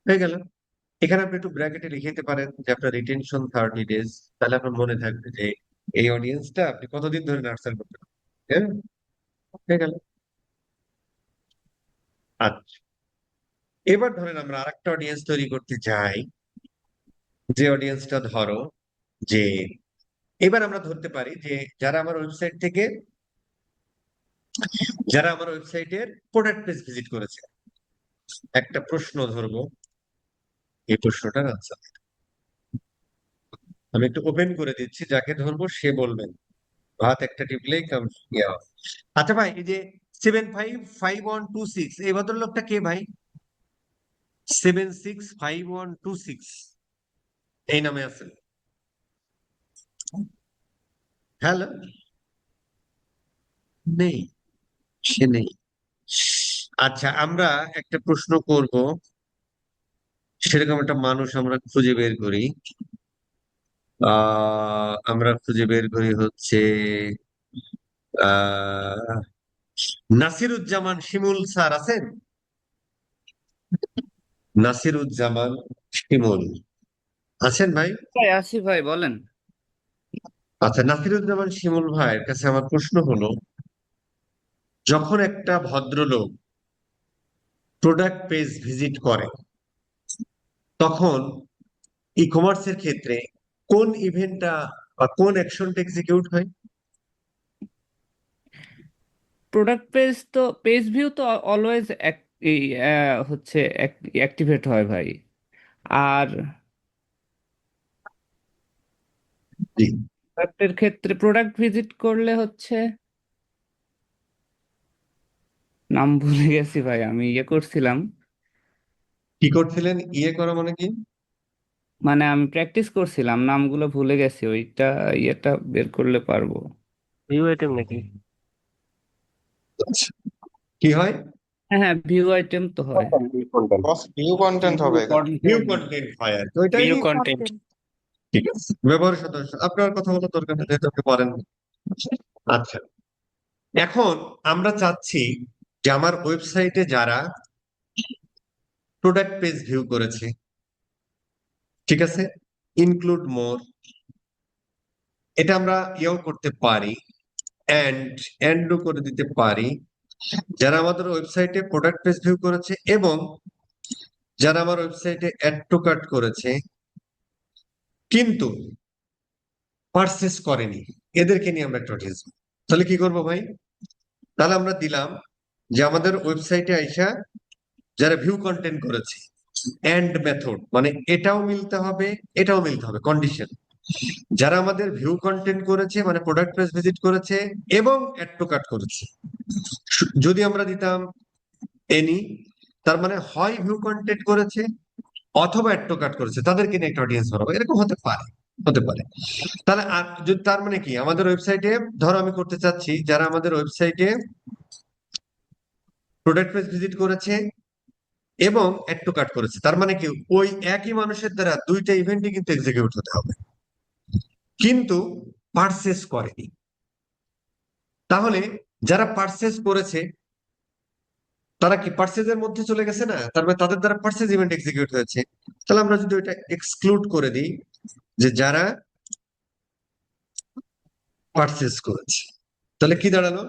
হয়ে গেল। এখানে আপনি একটু ব্র্যাকেটে লিখে দিতে পারেন যে আপনার রিটেনশন 30 days, তাহলে আপনার মনে থাকবে যে এই অডিয়েন্সটা আপনি কতদিন ধরে নার্সার করতে পারেন। হ্যাঁ, হয়ে গেল। আচ্ছা, এবার ধরেন আমরা আরেকটা অডিয়েন্স তৈরি করতে চাই, যে অডিয়েন্সটা ধরো যে এবার আমরা ধরতে পারি যে যারা আমার ওয়েবসাইট থেকে, যারা আমার ওয়েবসাইটের প্রোডাক্ট পেজ ভিজিট করেছে। একটা প্রশ্ন ধরবো, এই প্রশ্নটার আনসার আমি একটু ওপেন করে দিচ্ছি, যাকে ধরবো সে বলবেন। ভাত একটা টিপলেই কাম ইয়া হয়। আচ্ছা ভাই, এই যে 755126, এই ভদ্রলোকটা কে ভাই? 765126 এই নামে আছেন? হ্যালো, নেই, সে নেই। আচ্ছা, আমরা একটা প্রশ্ন করব, সেরকম একটা মানুষ আমরা খুঁজে বের করি। আমরা খুঁজে বের করি হচ্ছে আহ নাসিরুজ্জামান শিমুল স্যার আছেন? নাসিরুজ্জামান শিমুল আছেন ভাই? ভাই আছি ভাই, বলেন। আচ্ছা, নাসিরুজ্জামান শিমুল ভাইয়ের কাছে আমার প্রশ্ন হলো, যখন একটা ভদ্রলোক প্রোডাক্ট পেজ ভিজিট করে, তখন ই কমার্সের ক্ষেত্রে কোন ইভেন্টটা বা কোন অ্যাকশনটা এক্সিকিউট হয়? প্রোডাক্ট পেজ তো, পেজ ভিউ তো অলওয়েজ এই হচ্ছে অ্যাক্টিভেট হয় ভাই। আর জি। প্রোডাক্টের ক্ষেত্রে প্রোডাক্ট ভিজিট করলে হচ্ছে, নাম ভুলে গেছি ভাই, আমি করছিলাম। কি করছিলেন? ইয়ে করা মানে কি? মানে আমি প্র্যাকটিস করছিলাম, নামগুলো ভুলে গেছি, ওইটা ইয়েটা বের করলে পারবো। ভিউ আইটেম নাকি? আচ্ছা, কি হয়? হ্যাঁ হ্যাঁ, ভিউ আইটেম তো হয়। বস ভিউ কন্টেন্ট হবে এখানে। নিউ কন্টেন্ট হয় আর কি, ওইটাই। View content. ঠিক আছে, ব্যবহার সদস্য আপনার কথা বলা দরকার নেই, যেহেতু আপনি পারেন না। আচ্ছা, এখন আমরা চাচ্ছি যে আমার ওয়েবসাইটে যারা প্রোডাক্ট পেজ ভিউ করেছে, ঠিক আছে, ইনক্লুড মোর, এটা আমরা ইয়েও করতে পারি, এন্ডও করে দিতে পারি, যারা আমাদের ওয়েবসাইটে প্রোডাক্ট পেজ ভিউ করেছে এবং যারা আমার ওয়েবসাইটে অ্যাড টু কার্ট করেছে কিন্তু পারচেস করেনি, এদেরকে নিয়ে আমরা একটা অডিয়েন্স। তাহলে কি করবো ভাই? তাহলে আমরা দিলাম যে আমাদের ওয়েবসাইটে আইসা যারা ভিউ কন্টেন্ট করেছে, এন্ড মেথড মানে এটাও মিলতে হবে, এটাও মিলতে হবে, কন্ডিশন। যারা আমাদের ভিউ কন্টেন্ট করেছে মানে প্রোডাক্ট পেজ ভিজিট করেছে এবং অ্যাড টু কার্ট করেছে, যদি আমরা দিতাম এনি, তার মানে হয় ভিউ কন্টেন্ট করেছে অথবা অ্যাড টু কার্ট করেছে, তাদেরকে নিয়ে একটা অডিয়েন্স বানাবো, এরকম হতে পারে, হতে পারে। তাহলে আর যদি তার মানে কি, আমাদের ওয়েবসাইটে ধরো আমি করতে চাচ্ছি যারা আমাদের ওয়েবসাইটে প্রোডাক্ট পেজ ভিজিট করেছে এবং অ্যাড টু কার্ট করেছে, তার মানে কি ওই একই মানুষের দ্বারা দুইটা ইভেন্টই কিন্তু এক্সিকিউট হতে হবে, কিন্তু পারচেস করেনি। তাহলে যারা পারচেস করেছে তারা কি পারচেজের মধ্যে চলে গেছে না, তার মানে তাদের দ্বারা পারচেজ ইভেন্ট এক্সিকিউট হয়েছে। তাহলে আমরা যদি ওইটা এক্সক্লুড করে দিই, যে যারা পারচেস করেছে, তাহলে কি দাঁড়ালো?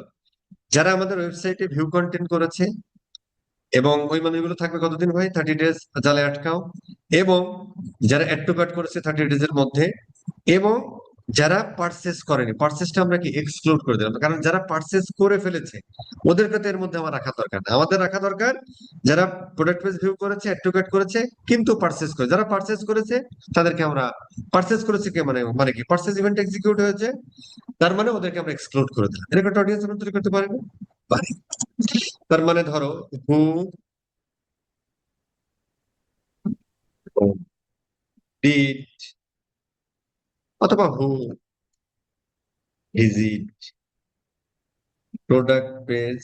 যারা আমাদের ওয়েবসাইটে ভিউ কন্টেন্ট করেছে এবং ওই মানুষগুলো থাকবে কতদিন ভাই? 30 days, জালে আটকাও। এবং যারা অ্যাড টু কার্ট করেছে 30 days এর মধ্যে, এবং যারা পারচেস করেনি, পারচেসটা আমরা কি এক্সক্লুড করে দিলাম, কারণ যারা পারচেস করে ফেলেছে ওদেরকে তো এর মধ্যে আমার রাখা দরকার না, আমাদের রাখা দরকার যারা প্রোডাক্ট পেজ ভিউ করেছে, অ্যাড টু কার্ট করেছে কিন্তু পারচেস করে, যারা পারচেস করেছে তাদেরকে আমরা, পারচেস করেছে কে মানে মানে কি পারচেস ইভেন্ট এক্সিকিউট হয়েছে, তার মানে ওদেরকে আমরা এক্সক্লুড করে দিলাম। এরকম একটা অডিয়েন্স আমরা তৈরি করতে পারি না? পারি। তার মানে ধরো হু ডিড অথবা হু ভিজিট প্রোডাক্ট পেজ,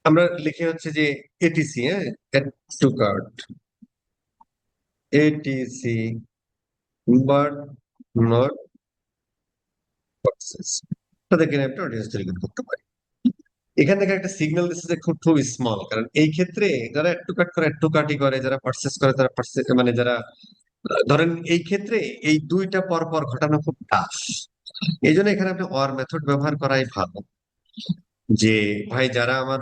আমরা লিখে হচ্ছে যে এটিসি, হ্যাঁ, add to cart, ATC but not purchase, তাদেরকে নিয়ে একটা অডিয়েন্স তৈরি করতে পারি। এখান থেকে একটা সিগন্যাল দিচ্ছে যে খুব খুব স্মল, কারণ এই ক্ষেত্রে যারা একটু কাট করে একটু কাটি করে, যারা পার্সেস করে তারা পার্সেস মানে যারা ধরেন এই ক্ষেত্রে এই দুইটা পর পর ঘটানো খুব টাফ। এই জন্য এখানে আপনি অর মেথড ব্যবহার করাই ভালো, যে ভাই যারা আমার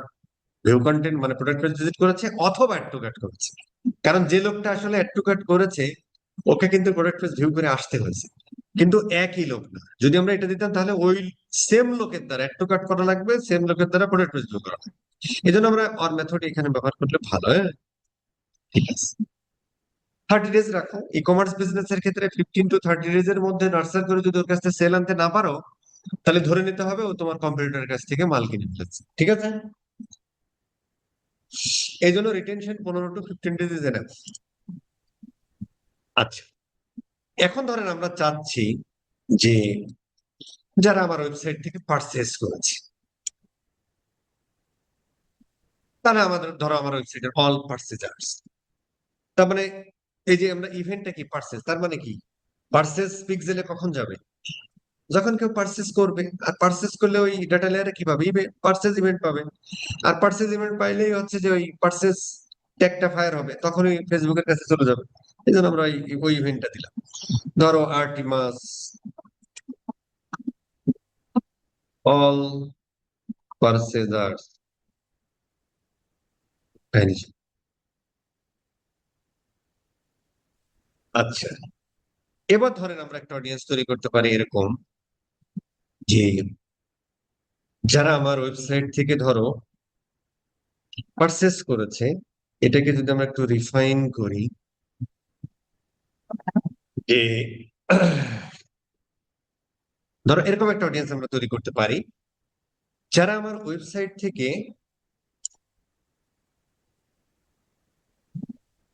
ভিউ কন্টেন্ট মানে প্রোডাক্ট পেজ ভিজিট করেছে অথবা অ্যাড টু কাট করেছে, কারণ যে লোকটা আসলে অ্যাড টু কাট করেছে ওকে কিন্তু প্রোডাক্ট পেজ ভিউ করে আসতে হয়েছে, কিন্তু একই লোক না। যদি আমরা এটা দিতাম তাহলে ওই সেম লোকের দ্বারা অ্যাড টু কাট করা লাগবে, সেম লোকের দ্বারা প্রোডাক্ট পেজ ভিউ করা লাগবে। এই জন্য আমরা অর মেথড এখানে ব্যবহার করলে ভালো। হ্যাঁ, ঠিক আছে। 30 ডেজ রাখো। ই কমার্স বিজনেস এর ক্ষেত্রে 15 to 30 ডেজ এর মধ্যে নার্সার করে যদি ওর কাছ থেকে সেল আনতে না পারো, তাহলে ধরে নিতে হবে ও তোমার কম্পিউটারের কাছ থেকে মাল কিনে ফেলেছে। ঠিক আছে, এই জন্য retention 15 to 15 days is enough. আচ্ছা, এখন ধরেন আমরা চাচ্ছি যে যারা আমার ওয়েবসাইট থেকে পারচেস করেছে, তারা আমাদের ধরো আমার ওয়েবসাইটের অল পারচেজার্স। তার মানে এই যে আমরা ইভেন্টটা কি পারচেস, তার মানে কি পারচেস পিক্সেলে কখন যাবে, যখন কেউ পারচেস করবে। আর পারচেস করলে ওই ডাটা লেয়ারে কি পাবে, পারচেস ইভেন্ট পাবে। আর পারচেস ইভেন্ট পাইলেই হচ্ছে যে ওই পারচেস ট্যাগটা ফায়ার হবে, তখনই ফেসবুকের কাছে চলে যাবে। এই জন্য আমরা ওই ইভেন্টটা দিলাম। ধরো আর্টিমাস অল পারচেজার্স ভ্যানিশ। আচ্ছা, এবার ধরেন আমরা একটা অডিয়েন্স তৈরি করতে পারি এরকম, যে যারা আমার ওয়েবসাইট থেকে ধরো পারচেস করেছে, এটাকে যদি আমরা একটু রিফাইন করি, যে ধরো এরকম একটা অডিয়েন্স আমরা তৈরি করতে পারি, যারা আমার ওয়েবসাইট থেকে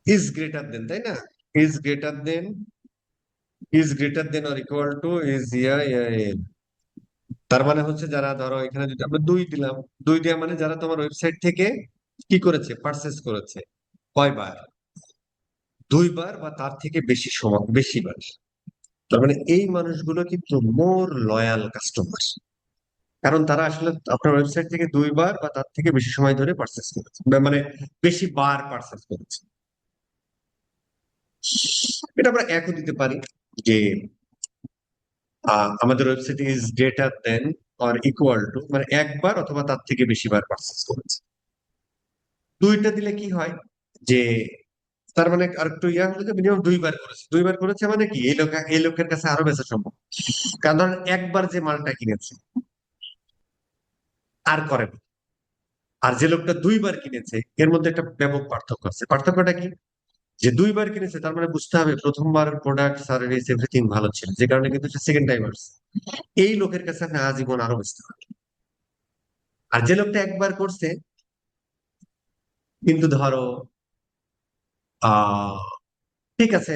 ইজ গ্রেটার দেন, তাই না, is greater than, is greater than or equal to is yeah yeah L. তার মানে হচ্ছে যারা ধরো এখানে যদি আমরা 2 দিলাম, 2 দেওয়া মানে যারা তোমার ওয়েবসাইট থেকে কি করেছে, পারচেস করেছে কয়বার, 2 বার বা তার থেকে বেশি সময়, বেশিবার। তার মানে এই মানুষগুলো কিন্তু মোর লয়াল কাস্টমার, কারণ তারা আসলে আপনার ওয়েবসাইট থেকে 2 বার বা তার থেকে বেশি সময় ধরে পারচেস করেছে, মানে বেশি বার পারচেস করেছে। এটা আমরা একও দিতে পারি, যে আমাদের website is greater than or equal two, মানে একবার অথবা তার থেকে বেশি বার পারচেস করেছে। 2টা দিলে কি হয়, যে তার মানে আর একটু ইয়া হলো যে মিনিমাম 2 বার করেছে, 2 বার করেছে মানে কি এই লোক, এই লোকের কাছে আরো বেচা সম্ভব। কারণ ধরেন একবার যে মালটা কিনেছে আর করে না। আর যে লোকটা 2 বার কিনেছে এর মধ্যে একটা ব্যাপক পার্থক্য আছে। পার্থক্যটা কি, যে 2 বার কিনেছে তার মানে বুঝতে হবে প্রথমবার প্রোডাক্ট সার্ভিস এভরিথিং ভালো ছিল, যে কারণে কিন্তু সে সেকেন্ড টাইম আসছে। এই লোকের কাছে আপনি আজীবন আরো বেচতে পারেন। আর যে লোকটা একবার করছে কিন্তু ধরো আহ ঠিক আছে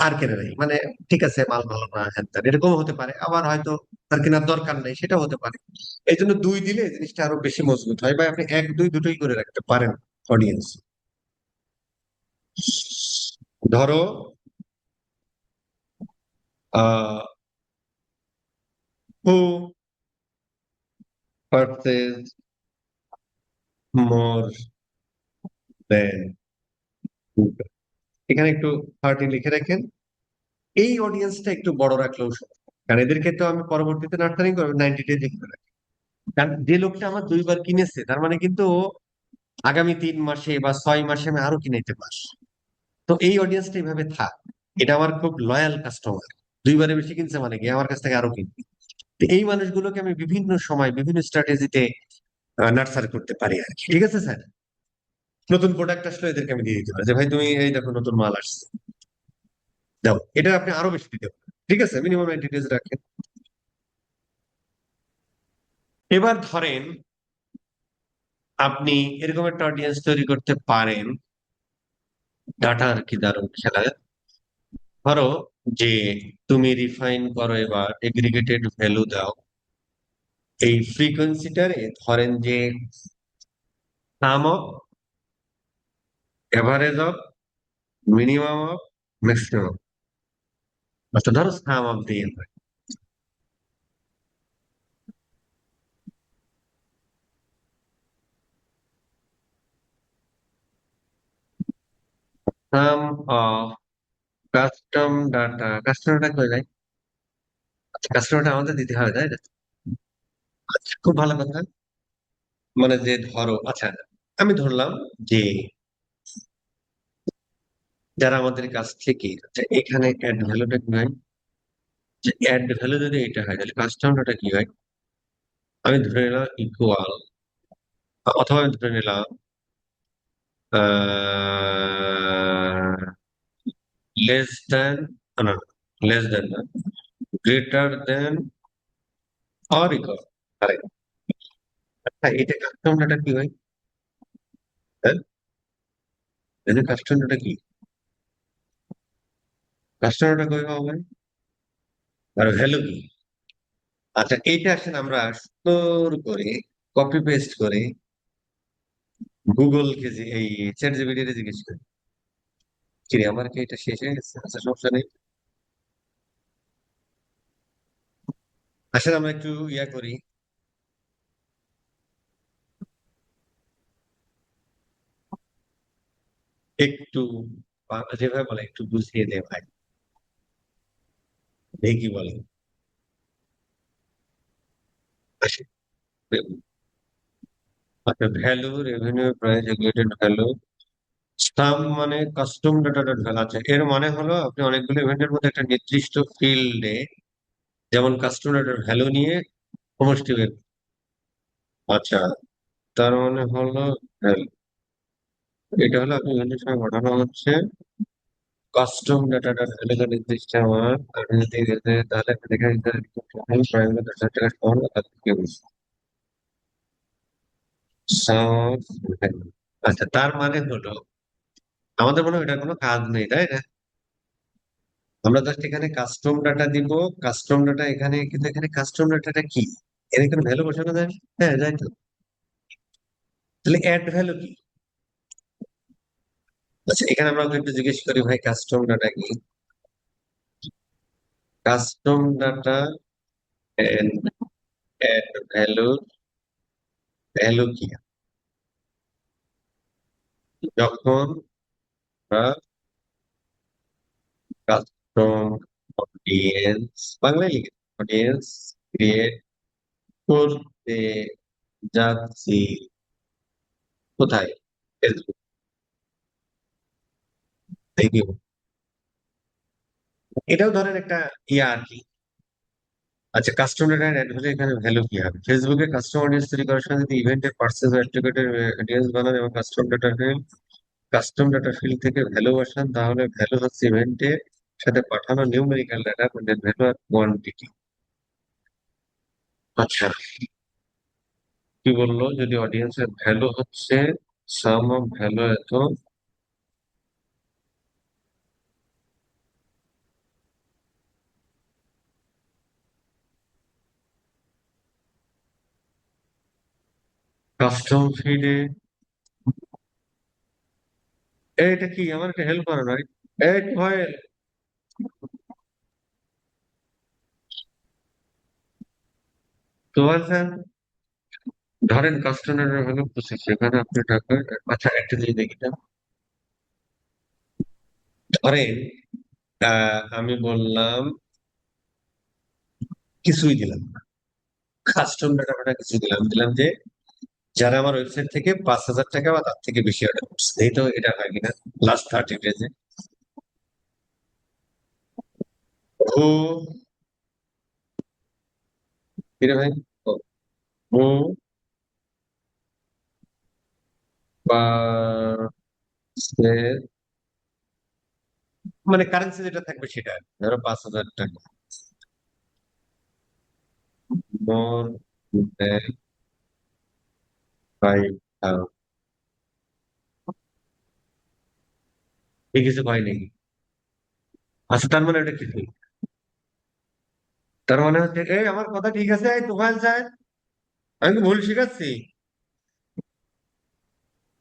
আর কেনে নাই, মানে ঠিক আছে মাল ভালো না হ্যান ত্যান, এরকম হতে পারে। আবার হয়তো তার কেনার দরকার নেই, সেটাও হতে পারে। এই জন্য 2 দিলে জিনিসটা আরো বেশি মজবুত হয়, বা আপনি 1 2 দুটোই করে রাখতে পারেন অডিয়েন্স। ধরো আহ হু পারচেজ মোর দেন, এখানে একটু 30 লিখে রাখেন। এই অডিয়েন্সটা একটু বড় রাখলেও সমস্যা নেই, কারণ এদেরকে তো আমি পরবর্তীতে নার্সারিং করবো 90 ডেজ লিখে রাখি। কারণ যে লোকটা আমার 2 বার কিনেছে তার মানে কিন্তু ও আগামী 3 মাসে বা 6 মাসে আমি আরো কিনাইতে পারি। তো এই অডিয়েন্সটা এইভাবে থাক, এটা আমার খুব লয়াল কাস্টমার, 2 বারের বেশি কিনছে মানে কি আমার কাছ থেকে আরো কিনবে। তো এই মানুষগুলোকে আমি বিভিন্ন সময় বিভিন্ন স্ট্র্যাটেজিতে নার্সার করতে পারি আর কি। ঠিক আছে স্যার, নতুন প্রোডাক্ট আসলে এদেরকে আমি দিয়ে দিতে পারি, যে ভাই তুমি এই দেখো নতুন মাল আসছে, দাও। এটা আপনি আরো বেশি দিতে পারেন। ঠিক আছে, মিনিমাম 90 ডেজ রাখেন। এবার ধরেন আপনি এরকম একটা অডিয়েন্স তৈরি করতে পারেন, ডাটা আর কি দারুণ খেলা। ধরো যে তুমি রিফাইন করো, এবার এগ্রিগেটেড ভ্যালু দাও। এই ফ্রিকোয়েন্সিটারে ধরেন যে sum of, average of, minimum of, maximum. আচ্ছা ধরো সাম অফ দিয়ে হয়। সাম অফ কাস্টম ডাটা, কাস্টমারটা কই যায়? আচ্ছা, কাস্টমারটা আমাদের দিতে হবে, তাই না? আচ্ছা, খুব ভালো কথা। মানে যে ধরো, আচ্ছা, আমি ধরলাম যে যারা আমাদের কাছ থেকে, আচ্ছা, এখানে অ্যাড ভ্যালুটা কি হয়? যে অ্যাড ভ্যালু যদি এটা হয় তাহলে কাস্টমারটা কি হয়? আমি ধরে নিলাম ইকুয়াল, অথবা আমি ধরে নিলাম লেস দেন, না, লেস দেন না, গ্রেটার দেন অর ইকুয়াল। আচ্ছা, এটা কাস্টমারটা কি হয়? হ্যাঁ, এটা কাস্টমারটা কি? কাস্টমারটা কই পাবো ভাই? আর ভ্যালু কি? আচ্ছা, এইটা আসলে আমরা সুন্দর করে কপি পেস্ট করে গুগলকে, যে এই চ্যাট জিপিটি জিজ্ঞেস করি, কি রে, আমার কি এটা শেষ হয়ে গেছে? আচ্ছা, সমস্যা নেই। আসলে আমরা একটু ইয়া করি, একটু যেভাবে বলে একটু বুঝিয়ে দে ভাই, দেখি কি বলে। আসে, আচ্ছা, value, revenue, price, aggregated value, sum মানে কাস্টম ডাটা ডট ভ্যালু। আচ্ছা, এর মানে হলো আপনি অনেকগুলো ইভেন্টের মধ্যে একটা নির্দিষ্ট ফিল্ডে, যেমন কাস্টম ডাটার ভ্যালু নিয়ে সমষ্টি বের। আচ্ছা, তার মানে হলো value। এটা হলো আপনি ইভেন্টের সময় ঘটানো হচ্ছে কাস্টম ডাটাটা ভ্যালু নির্দিষ্ট আমার, আপনি যদি তাহলে আপনি দেখেন প্রাইমারি 10,000 টাকা সমান তার থেকে বেশি। Sum of value। আচ্ছা, তার মানে হলো আমাদের মনে হয় এটার কোনো কাজ নেই, তাই না? আমরা জাস্ট এখানে কাস্টম ডাটা দিব, কাস্টম ডাটা এখানে, কিন্তু এখানে কাস্টম ডাটাটা কি? এর এখানে ভ্যালু বসানো যায়? হ্যাঁ, যাই তো। তাহলে অ্যাড ভ্যালু কি? আচ্ছা, এখানে আমরা ওকে একটু জিজ্ঞেস করি, ভাই কাস্টম ডাটা কি? Custom data and add value, value কি? যখন আমরা কাস্টম অডিয়েন্স, বাংলায় লিখে অডিয়েন্স ক্রিয়েট করতে যাচ্ছি, কোথায়? ফেসবুক। দেখি, এটাও ধরেন একটা ইয়া আর কি। আচ্ছা, কাস্টম ডেটা অ্যাড ভ্যালু, এখানে ভ্যালু কি হবে? ফেসবুকে কাস্টম অডিয়েন্স তৈরি করার সময় যদি ইভেন্টের পার্সেস অ্যাট্রিবিউটের অডিয়েন্স বানান এবং কাস্টম ডাটা ফিল্ড থেকে ভ্যালু বসান, তাহলে ভ্যালু হচ্ছে ইভেন্টের সাথে পাঠানো নিউমেরিক্যাল ডাটা, ভ্যালু আর কোয়ান্টিটি। আচ্ছা, কি বললো, যদি অডিয়েন্সের ভ্যালু হচ্ছে সাম অফ ভ্যালু এত, কাস্টম ফিডে, এটা কি, আমার একটা হেল্প করো ভাই। এই ভয়, তো বলছেন ধরেন কাস্টমারের ভ্যালু 25, সেখানে আপনি টাকা, আচ্ছা একটা জিনিস দেখি না। ধরেন আমি বললাম কিছুই দিলাম না, কাস্টম ডাটা ফাটা কিছু দিলাম, দিলাম যে যারা আমার ওয়েবসাইট থেকে 5,000 টাকা বা তার থেকে বেশি অর্ডার করছে, এই তো এটা হয় কিনা লাস্ট 30 ডেজে। ও, কিরে ভাই, ও, ও পার্সেল, মানে কারেন্সি যেটা থাকবে সেটা, ধরো 5,000 টাকা, মোর দেন 5,000, এই কিছু হয় নাকি? আচ্ছা, তার মানে এটা কিছু, তার মানে হচ্ছে এই আমার কথা ঠিক আছে, এই তুফাইল সাহেব, আমি কি ভুল শিখাচ্ছি?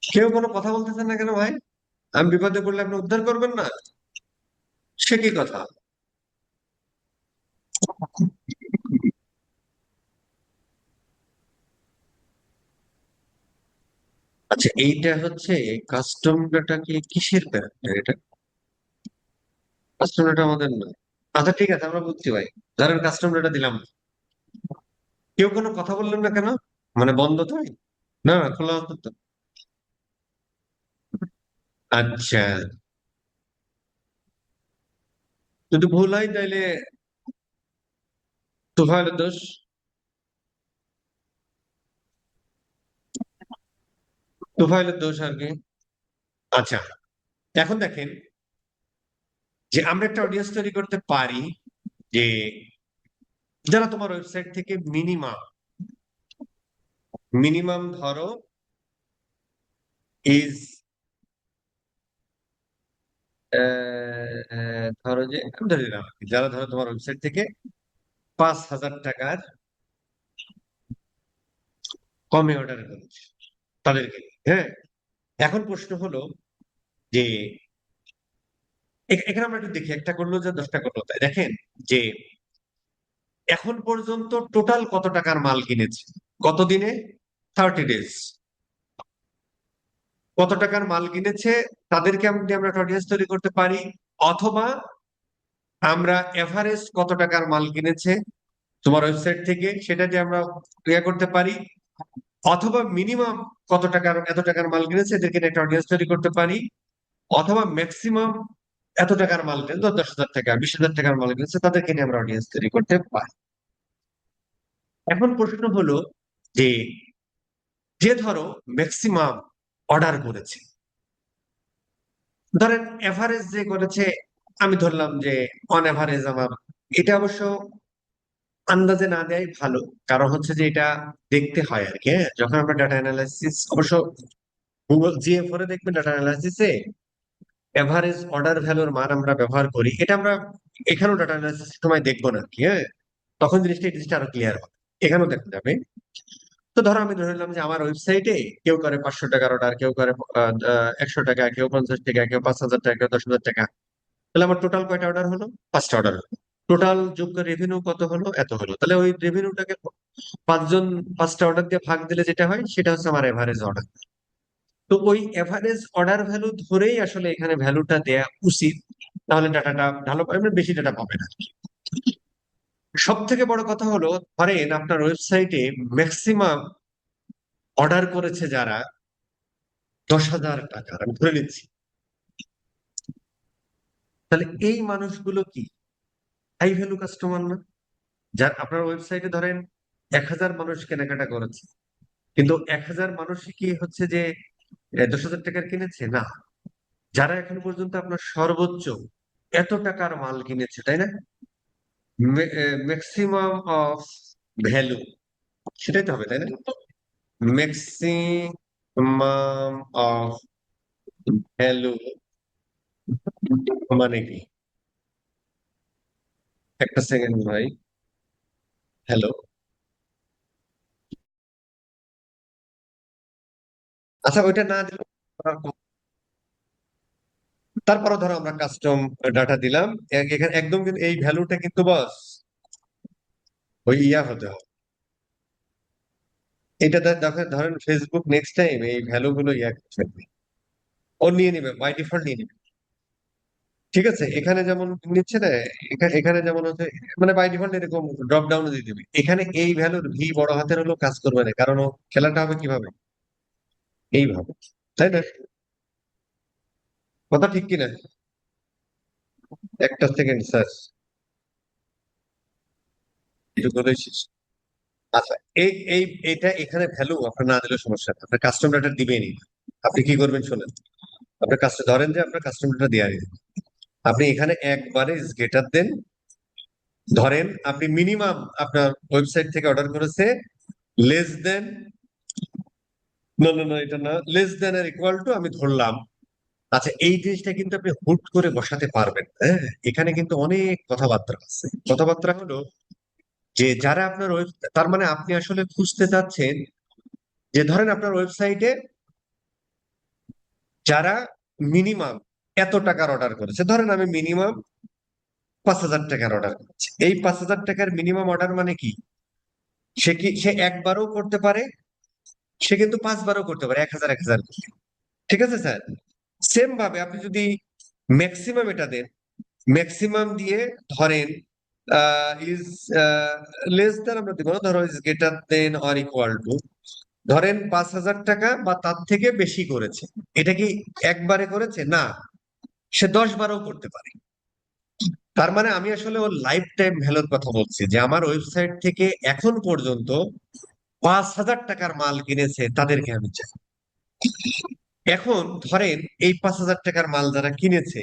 কেউ কোনো কথা বলতেছেন না কেন ভাই? আমি বিপদে পড়লে আপনি উদ্ধার করবেন না? সে কি কথা? আচ্ছা, এইটা হচ্ছে কাস্টম ডাটা কি কিসের প্যারামিটার? এটা কাস্টম ডাটা আমাদের না। আচ্ছা ঠিক আছে, আমরা বুঝছি ভাই। ধরেন কাস্টম ডাটা দিলাম, কেউ কোনো কথা বললেন না কেন? মানে বন্ধ তো? না না, খোলা হতো তো। আচ্ছা, যদি ভুল হয় তাইলে তোফায়েলের দোষ। তোফায়েলের দোষ আর কি। আচ্ছা, এখন দেখেন যে আমরা একটা অডিয়েন্স তৈরি করতে পারি, যে যারা তোমার ওয়েবসাইট থেকে মিনিমাম মিনিমাম ধরো ইজ ধরো যে আমি ধরে দিলাম আর কি, যারা ধরো তোমার ওয়েবসাইট থেকে 5,000 টাকার কমে অর্ডার করেছে তাদেরকে নিয়ে, হ্যাঁ। এখন প্রশ্ন হলো যে এখানে আমরা একটু দেখি, একটা করলো যে 10টা করলো তাই, দেখেন যে এখন পর্যন্ত টোটাল কত টাকার মাল কিনেছে, কত দিনে, 30 ডেজ, কত টাকার মাল কিনেছে তাদেরকে আমরা একটা অডিয়েন্স তৈরি করতে পারি। অথবা আমরা এভারেজ কত টাকার মাল কিনেছে তোমার ওয়েবসাইট থেকে সেটা দিয়ে আমরা ইয়ে করতে পারি। অথবা মিনিমাম কত টাকার, এত টাকার মাল কিনেছে এদেরকে নিয়ে একটা অডিয়েন্স তৈরি করতে পারি। অথবা ম্যাক্সিমাম এত টাকার মাল কিনেছে, 10,000 টাকা 20,000 টাকার মাল কিনেছে তাদেরকে নিয়ে আমরা অডিয়েন্স তৈরি করতে পারি। এখন প্রশ্ন হলো যে যে ধরো ম্যাক্সিমাম অর্ডার করেছে, ধরেন এভারেজ যে করেছে, আমি ধরলাম যে অন এভারেজ আমার, এটা অবশ্য আন্দাজে না দেয় ভালো, কারণ হচ্ছে যে এটা দেখতে হয় আর কি, হ্যাঁ। যখন আমরা ডাটা অ্যানালাইসিস, অবশ্য গুগল জিএফ এ দেখবেন ডাটা অ্যানালাইসিসে এভারেজ অর্ডার ভ্যালুর মান আমরা ব্যবহার করি, এটা আমরা এখানেও ডাটা অ্যানালাইসিস সময় দেখবো না আর কি, হ্যাঁ। তখন এই জিনিসটা আরো ক্লিয়ার হবে, এখানেও দেখা যাবে। তো ধরো আমি ধরে নিলাম যে আমার ওয়েবসাইটে কেউ করে 500 টাকার অর্ডার, কেউ করে 100 টাকা, কেউ 50 টাকা, কেউ 5,000 টাকা, কেউ 10,000 টাকা। তাহলে আমার টোটাল কয়টা অর্ডার হলো? 5টা অর্ডার হলো। টোটাল যোগ্য রেভিনিউ কত হলো? এত হলো। তাহলে ওই রেভিনিউটাকে 5 জন 5টা অর্ডার দিয়ে ভাগ দিলে যেটা হয় সেটা হচ্ছে আমার এভারেজ অর্ডার। তো ওই এভারেজ অর্ডার ভ্যালু ধরেই আসলে এখানে ভ্যালুটা দেয়া উচিত, তাহলে ডাটাটা ভালো পাবে, বেশি ডাটা পাবে না। সব থেকে বড় কথা হলো, ধরেন আপনার ওয়েবসাইটে ম্যাক্সিমাম অর্ডার করেছে যারা 10,000 টাকার, আমি ধরে নিচ্ছি, তাহলে এই মানুষগুলো কি হাই ভ্যালু কাস্টমার না? যার আপনার ওয়েবসাইটে ধরেন 1,000 মানুষ কেনাকাটা করেছে, কিন্তু 1,000 মানুষ কি হচ্ছে যে 10,000 টাকার কিনেছে না? যারা এখন পর্যন্ত আপনার সর্বোচ্চ এত টাকার মাল কিনেছে, তাই না? ম্যাক্সিমাম অফ ভ্যালু, সেটাই তো হবে তাই না? ম্যাক্সিমাম অফ ভ্যালু মানে কি? একটা সেকেন্ড ভাই, হ্যালো। আচ্ছা, ওইটা না দিলে তারপরে ধরো আমরা কাস্টম ডাটা দিলাম, এখানে একদম কিন্তু এই ভ্যালুটা কিন্তু বস ওই ইয়া হতে হবে। এটা দেখেন, ধরেন ফেসবুক নেক্সট টাইম এই ভ্যালু গুলো ইয়া করবে, ও নিয়ে নিবে, বাই ডিফল্ট নিয়ে নিবে। ঠিক আছে, এখানে যেমন নিচ্ছে না, এখানে যেমন হচ্ছে, মানে বাই ডিফল্ট এরকম ড্রপ ডাউনে দিয়ে দিবে। এখানে এই ভ্যালুর ভি বড় হাতের হলেও কাজ করবে না, কারণ ও খেলাটা হবে কিভাবে, এইভাবে, তাই না? কথা ঠিক কিনা? একটা সেকেন্ড স্যার, একটু বলেই শেষ। আচ্ছা, এই এই এটা এখানে ভ্যালু আপনার না দিলে সমস্যা নেই, আপনার কাস্টম ডাটা দিবেনই না। আপনি কি করবেন শোনেন, আপনার কাস্টম ধরেন যে আপনার কাস্টম ডাটা দেওয়া নেই, আপনি এখানে একবারে গেটার দেন। ধরেন আপনি মিনিমাম আপনার ওয়েবসাইট থেকে অর্ডার করেছে লেস দেন, না না না এটা না, লেস দেন আর ইকুয়াল টু আমি ধরলাম। আচ্ছা, এই জিনিসটা কিন্তু আপনি হুট করে বসাতে পারবেন না, হ্যাঁ। এখানে কিন্তু অনেক কথাবার্তা আছে। কথাবার্তা হলো যে যারা আপনার তার মানে আপনি আসলে খুঁজতে চাচ্ছেন যে ধরেন আপনার ওয়েবসাইটে যারা মিনিমাম এত টাকার অর্ডার করেছে, ধরেন আমি মিনিমাম 5,000 টাকার অর্ডার করেছি, এই 5,000 টাকার মিনিমাম অর্ডার মানে কি, সে একবারও করতে পারে, সে কিন্তু 5 বারও করতে পারে, 1000 করে। ঠিক আছে স্যার? সেম ভাবে আপনি যদি ম্যাক্সিমাম এটা দেন, ম্যাক্সিমাম দিয়ে ধরেন ইজ লেস দেন আমরা দিব না, ধরো is greater than or equal two, ধরেন 5,000 টাকা বা তার থেকে বেশি করেছে। এটা কি একবারে করেছে? না, সে 10 বারও করতে পারে। তার মানে আমি আসলে ওর লাইফ টাইম ভ্যালুর কথা বলছি, যে আমার ওয়েবসাইট থেকে এখন পর্যন্ত 5,000 টাকার মাল কিনেছে তাদেরকে আমি চাই। এখন ধরেন এই 5,000 টাকার মাল যারা কিনেছে,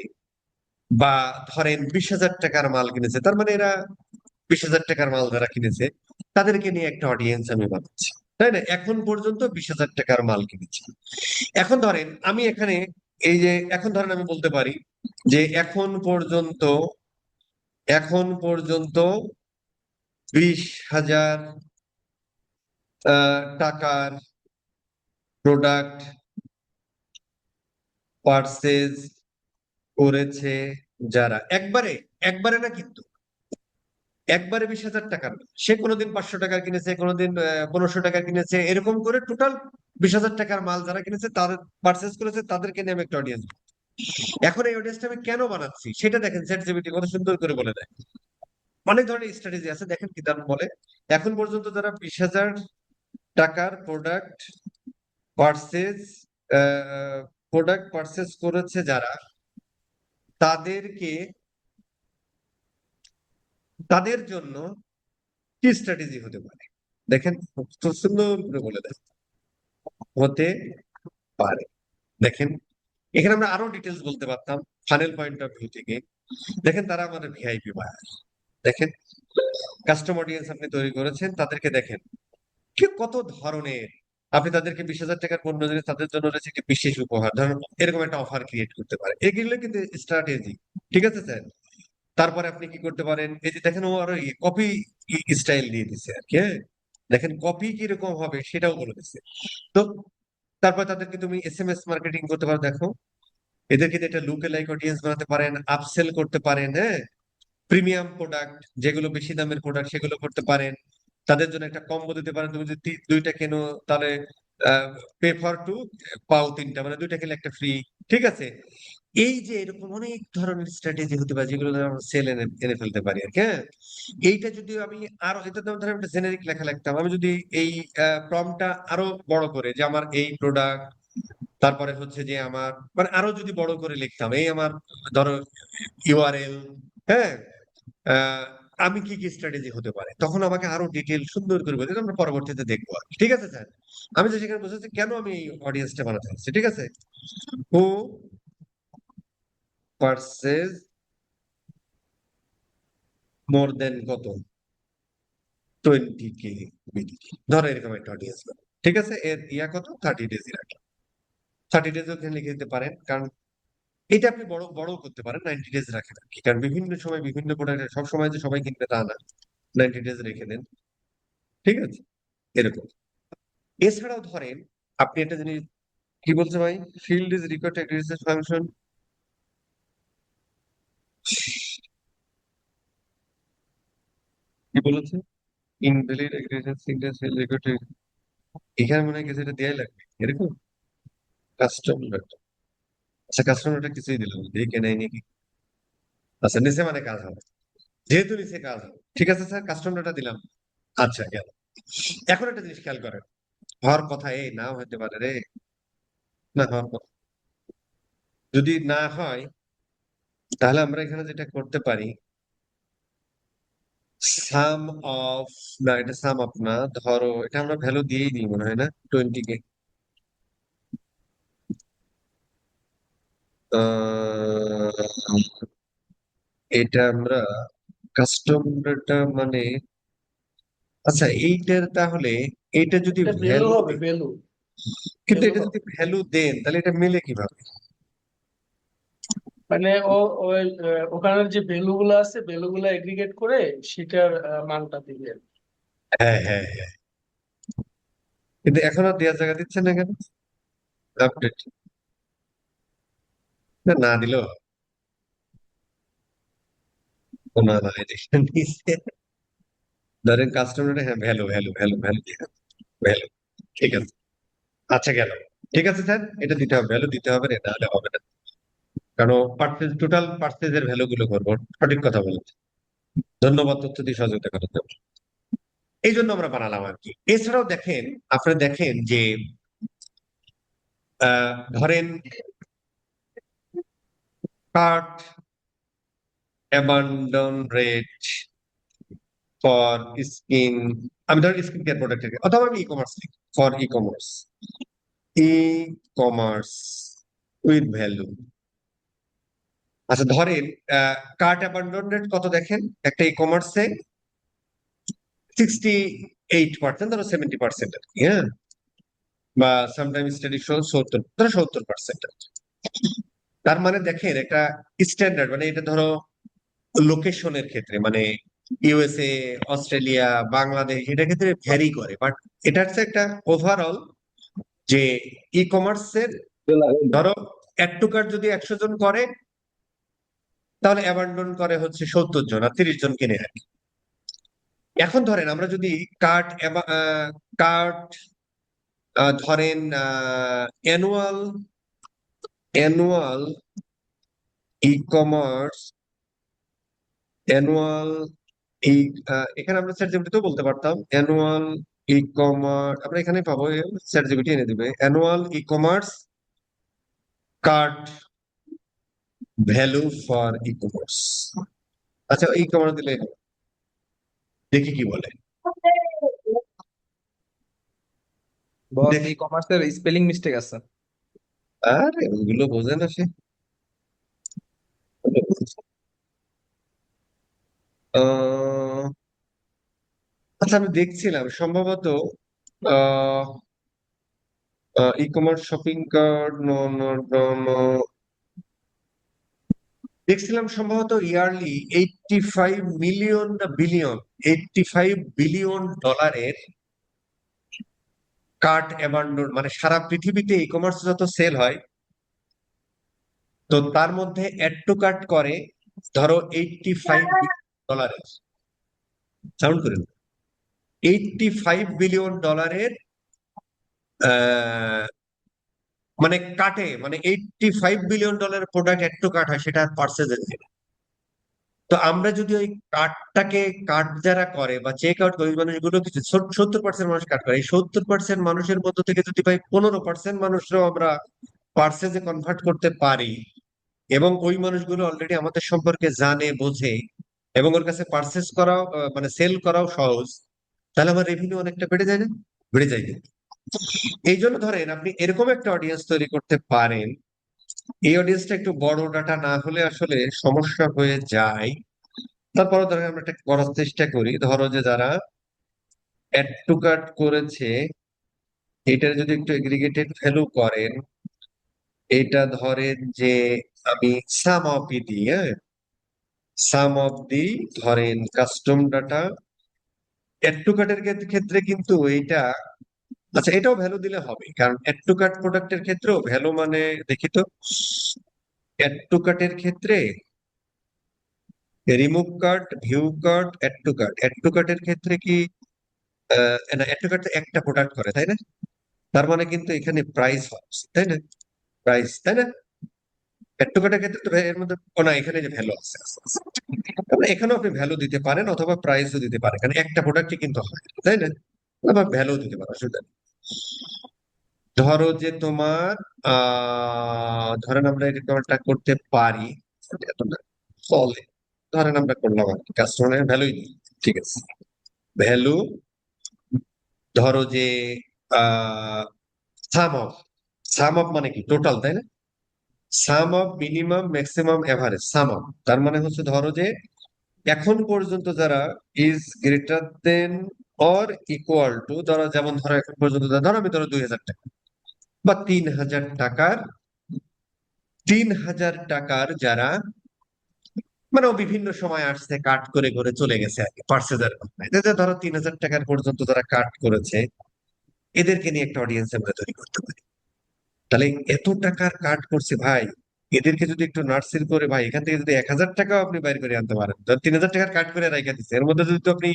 বা ধরেন 20,000 টাকার মাল কিনেছে, তার মানে এরা 20,000 টাকার মাল যারা কিনেছে তাদেরকে নিয়ে একটা অডিয়েন্স আমি বানাচ্ছি, তাই না? এখন পর্যন্ত 20,000 টাকার মাল কিনেছি। এখন ধরেন আমি এখানে এই যে এখন ধরেন আমি বলতে পারি যে এখন পর্যন্ত 20,000 টাকার প্রোডাক্ট পারচেজ করেছে যারা, একবারে একবারে না কিন্তু, একবারে 20,000 টাকার না। সে কোনোদিন 500 টাকার কিনেছে, কোনোদিন 1500 টাকার কিনেছে, এরকম করে টোটাল 20,000 টাকার মাল যারা কিনেছে, তাদের পারচেজ করেছে, তাদেরকে নিয়ে আমি একটা অডিয়েন্স। এখন এই অডিয়েন্সটা আমি কেন বানাচ্ছি সেটা দেখেন, চ্যাট জিপিটি কত সুন্দর করে বলে দেয়। অনেক ধরনের স্ট্র্যাটেজি আছে, দেখেন কি তার বলে। এখন পর্যন্ত যারা 20,000 টাকার পারচেজ প্রোডাক্ট পারচেজ করেছে যারা, তাদেরকে, তাদের জন্য কি স্ট্র্যাটেজি হতে পারে, দেখেন খুব সুন্দর করে বলে দেয়। হতে পারে, দেখেন এখানে আমরা আরো ডিটেলস বলতে পারতাম ফানেল পয়েন্ট অফ ভিউ থেকে। দেখেন তারা আমাদের ভিআইপি বায়ার, দেখেন কাস্টম অডিয়েন্স আপনি তৈরি করেছেন, তাদেরকে দেখেন কি কত ধরনের। আপনি তাদেরকে 20,000 টাকার পণ্য দিলে তাদের জন্য রয়েছে একটি বিশেষ উপহার, ধরুন এরকম একটা অফার ক্রিয়েট করতে পারে, এগুলো কিন্তু স্ট্র্যাটেজি। ঠিক আছে স্যার? তারপরে আপনি কি করতে পারেন, এই যে দেখেন ও আরো কপি স্টাইল দিয়ে দিচ্ছে আর কি, হ্যাঁ? দেখেন কপি কিরকম হবে সেটাও বলে দিচ্ছে। তো তারপর তাদেরকে তুমি এসএমএস মার্কেটিং করতে পারো, দেখো এদেরকে একটা লুকে লাইক অডিয়েন্স বানাতে পারেন, আপসেল করতে পারেন, হ্যাঁ? প্রিমিয়াম প্রোডাক্ট যেগুলো বেশি দামের প্রোডাক্ট সেগুলো করতে পারেন, তাদের জন্য একটা কম্বো দিতে পারেন, তুমি যদি দুইটা কেনো তাহলে পে ফর টু পাও তিনটা, মানে দুইটা খেলে একটা ফ্রি। ঠিক আছে? এই যে এরকম অনেক ধরনের স্ট্র্যাটেজি হতে পারে যেগুলো দ্বারা আমরা সেল এনে এনে ফেলতে পারি আর কি, হ্যাঁ? এইটা যদি আমি আরো, এটা তো ধরেন একটা জেনেরিক লেখা লিখতাম, আমি যদি এই প্রম্পটটা আরো বড় করে, যে আমার এই প্রোডাক্ট, তারপরে হচ্ছে যে আমার মানে আরো যদি বড় করে লিখতাম, এই আমার ধরো ইউআরএল, হ্যাঁ? আহ, আমি কি কি স্ট্র্যাটেজি হতে পারে, তখন আমাকে আরো ডিটেল সুন্দর করে বলতে, আমরা পরবর্তীতে দেখবো আর কি। ঠিক আছে স্যার? আমি তো সেখানে বুঝেছি কেন আমি এই অডিয়েন্সটা বানাতে চাচ্ছি। ঠিক আছে? হু পারচেজ মোর দেন কত, 20K বিডি, ধরো এরকম একটা অডিয়েন্স। ঠিক আছে? এর ইয়া কত, 30 ডেজ রাখলাম, 30 ডেজ ওখানে লিখে দিতে পারেন, কারণ এটা আপনি বড় বড় করতে পারেন, 90 ডেজ রাখেন আর কি, কারণ বিভিন্ন সময় বিভিন্ন প্রোডাক্ট সব সময় যে সবাই কিনবে তা না, 90 ডেজ রেখে দেন। ঠিক আছে? এরকম। এছাড়াও ধরেন আপনি একটা জিনিস, কি বলছে ভাই, field is required research function, কি বলেছে, invalid aggregation signature field required, এখানে মনে হয় কিছু এটা দেয়াই লাগবে এরকম, কাস্টম ডাটা। আচ্ছা কাস্টম ডাটা কিছুই দিল না, দেখে নাই নাকি? আচ্ছা নিচে মানে কাজ হবে, যেহেতু নিচে কাজ হবে। ঠিক আছে স্যার, কাস্টম ডাটা দিলাম। আচ্ছা গেল। এখন একটা জিনিস খেয়াল করেন, হওয়ার কথা এই নাও হতে পারে রে, না হওয়ার কথা, যদি না হয় তাহলে আমরা এখানে যেটা করতে পারি, সাম অফ, না এটা সাম অফ না, ধরো এটা আমরা ভ্যালু দিয়েই দিই মনে হয় না, 20K। এটা আমরা কাস্টম ডাটা মানে, আচ্ছা এইটার তাহলে, এটা যদি এটা ভ্যালু ভ্যালু, হবে, ভ্যালু কিন্তু ভ্যালু এটা হবে। যদি ভ্যালু দেন তাহলে এটা মেলে কিভাবে? মানে ওই ওখানের যে ভ্যালু গুলো আছে, ভ্যালু গুলো এগ্রিগেট করে সেটার মানটা দিবে। হ্যাঁ হ্যাঁ হ্যাঁ, কিন্তু এখন আর দেওয়ার জায়গা দিচ্ছে না কেন? আপডেট না দিল, না না এই যে নিচে ধরেন কাস্টমার, হ্যাঁ value value value value value, ঠিক আছে। আচ্ছা গেল, ঠিক আছে স্যার, এটা দিতে হবে, ভ্যালু দিতে হবে, না হলে হবে না। কারণ টোটাল পার্সেজের ভ্যালু গুলো করবো। সঠিক কথা বলেছেন, ধন্যবাদ তথ্য দিয়ে সহযোগিতা করার জন্য। এই জন্য আমরা বানালাম আর কি। এছাড়াও দেখেন, আপনি দেখেন যে ধরেন cart abandon rate for skin, আমি ধরেন স্কিন কেয়ার প্রোডাক্টের, অথবা আমি ই কমার্স লিখি, for e commerce, e commerce with value. আচ্ছা ধরেন কার্ট অ্যাবান্ডন রেট কত দেখেন একটা ই কমার্সে, 68%, ধরো 70% আর কি, হ্যাঁ, বা সামটাইম স্টাডি শো 70, ধরো 70%। তার মানে দেখেন একটা স্ট্যান্ডার্ড, মানে এটা ধরো লোকেশনের ক্ষেত্রে, মানে ইউএসএ, অস্ট্রেলিয়া, বাংলাদেশ, এটার ক্ষেত্রে ভ্যারি করে, বাট এটা হচ্ছে একটা ওভারঅল যে ই কমার্সের, ধরো অ্যাড টু কার্ট যদি 100 জন করে, তাহলে অ্যাবান্ডন করে হচ্ছে 70 জন, আর 30 জন কিনে আর কি। এখন ধরেন আমরা যদি কার্ট কার্ট ধরেন annual annual e commerce annual এই এখানে আমরা চ্যাট জিপিটিতেও বলতে পারতাম অ্যানুয়াল ই কমার্স, আমরা এখানে পাবো, চ্যাট জিপিটি এনে দিবে annual e commerce cart value for e commerce. আচ্ছা ই কমার্স দিলে দেখি কি বলে। বস, দেখি, ই কমার্সের স্পেলিং মিস্টেক আছে। আরে ওগুলো বোঝে না সে। আহ, আচ্ছা আমি দেখছিলাম সম্ভবত e commerce shopping cart, no no no no, দেখছিলাম সম্ভবত ইয়ারলি 85 মিলিয়ন না বিলিয়ন, $85 বিলিয়ন কার্ট অ্যাবান্ডন, মানে সারা পৃথিবীতে ই কমার্স যত সেল হয়, তো তার মধ্যে অ্যাড টু কার্ট করে ধরো $85 বিলিয়ন। সাউন্ড করেন, $85 বিলিয়ন মানে কাটে, মানে $85 billion product add to cart হয়, সেটা পার্সেজের। তো আমরা যদি ওই কার্ডটাকে, কার্ড যারা করে বা চেক আউট করে, ওই মানুষগুলো কিছু 70% মানুষ কাট করে, এই 70% মানুষের মধ্য থেকে যদি ভাই 15% মানুষরাও আমরা পার্সেজে কনভার্ট করতে পারি, এবং ওই মানুষগুলো অলরেডি আমাদের সম্পর্কে জানে, বোঝে, এবং ওর কাছে পার্সেস করাও মানে সেল করাও সহজ, তাহলে আমার রেভিনিউ অনেকটা বেড়ে যায় না? বেড়ে যায় কিন্তু। এই জন্য ধরেন আপনি এরকম একটা অডিয়েন্স তৈরি করতে পারেন, এই অডিয়েন্সটা একটু বড় ডাটা না হলে আসলে সমস্যা হয়ে যায়। তারপরে ধরেন আমরা একটা করার চেষ্টা করি, ধরো যে যারা অ্যাড টু কার্ট করেছে, এটার যদি একটু এগ্রিগেটেড ভ্যালু করেন, এটা ধরেন যে আমি সাম অফ দিই, হ্যাঁ, সাম অফ দি, ধরেন কাস্টম ডাটা অ্যাড টু কার্টের ক্ষেত্রে কিন্তু এইটা, আচ্ছা এটাও ভ্যালু দিলে হবে, কারণ অ্যাড টু কার্ট প্রোডাক্টের ক্ষেত্রেও ভ্যালু, মানে দেখি তো, অ্যাড টু কার্টের ক্ষেত্রে remove cart, view cart, add to কার্টের ক্ষেত্রে কি না, অ্যাড টু কার্ট একটা প্রোডাক্ট করে তাই না? তার মানে কিন্তু এখানে প্রাইস হচ্ছে, তাই না? প্রাইস, তাই না? অ্যাড টু কার্টের ক্ষেত্রে তো এর মধ্যে, ও না, এখানে যে ভ্যালু আছে, তারপরে এখানেও আপনি ভ্যালু দিতে পারেন, অথবা প্রাইসও দিতে পারেন, কারণ একটা প্রোডাক্টই কিন্তু হয়, তাই না? আবার ভ্যালু দিতে পারেন, অসুবিধা নেই। ধরো যে তোমার ধরেন আমরা এই রেকর্ডটা করতে পারি, এত না, চলে, ধরেন আমরা করলাম আর কি, কাস্টমারের ভ্যালুই দিই, ঠিক আছে, ভ্যালু, ধরো যে আহ সাম অফ, সাম অফ মানে কি টোটাল, তাই না? Sum of minimum maximum average, sum of, তার মানে হচ্ছে ধরো যে এখন পর্যন্ত যারা is greater than or equal to, ধরো যেমন ধরো এখন পর্যন্ত ধরো আমি ধরো 2000 টাকা বা 3000 টাকার, 3000 টাকার যারা, মানে ও বিভিন্ন সময় আসছে, কাট করে করে চলে গেছে আর কি, পার্সেজার, ধরো 3000 টাকার পর্যন্ত যারা কাট করেছে, এদেরকে নিয়ে একটা অডিয়েন্স আমরা তৈরি করতে পারি। তাহলে এত টাকার কাট করছে ভাই, এদেরকে যদি একটু নার্সিং করে ভাই, এখান থেকে যদি 1000 টাকাও আপনি বাইর করে আনতে পারেন, ধর 3000 টাকার কাট করে রাখা দিচ্ছে, এর মধ্যে যদি তো আপনি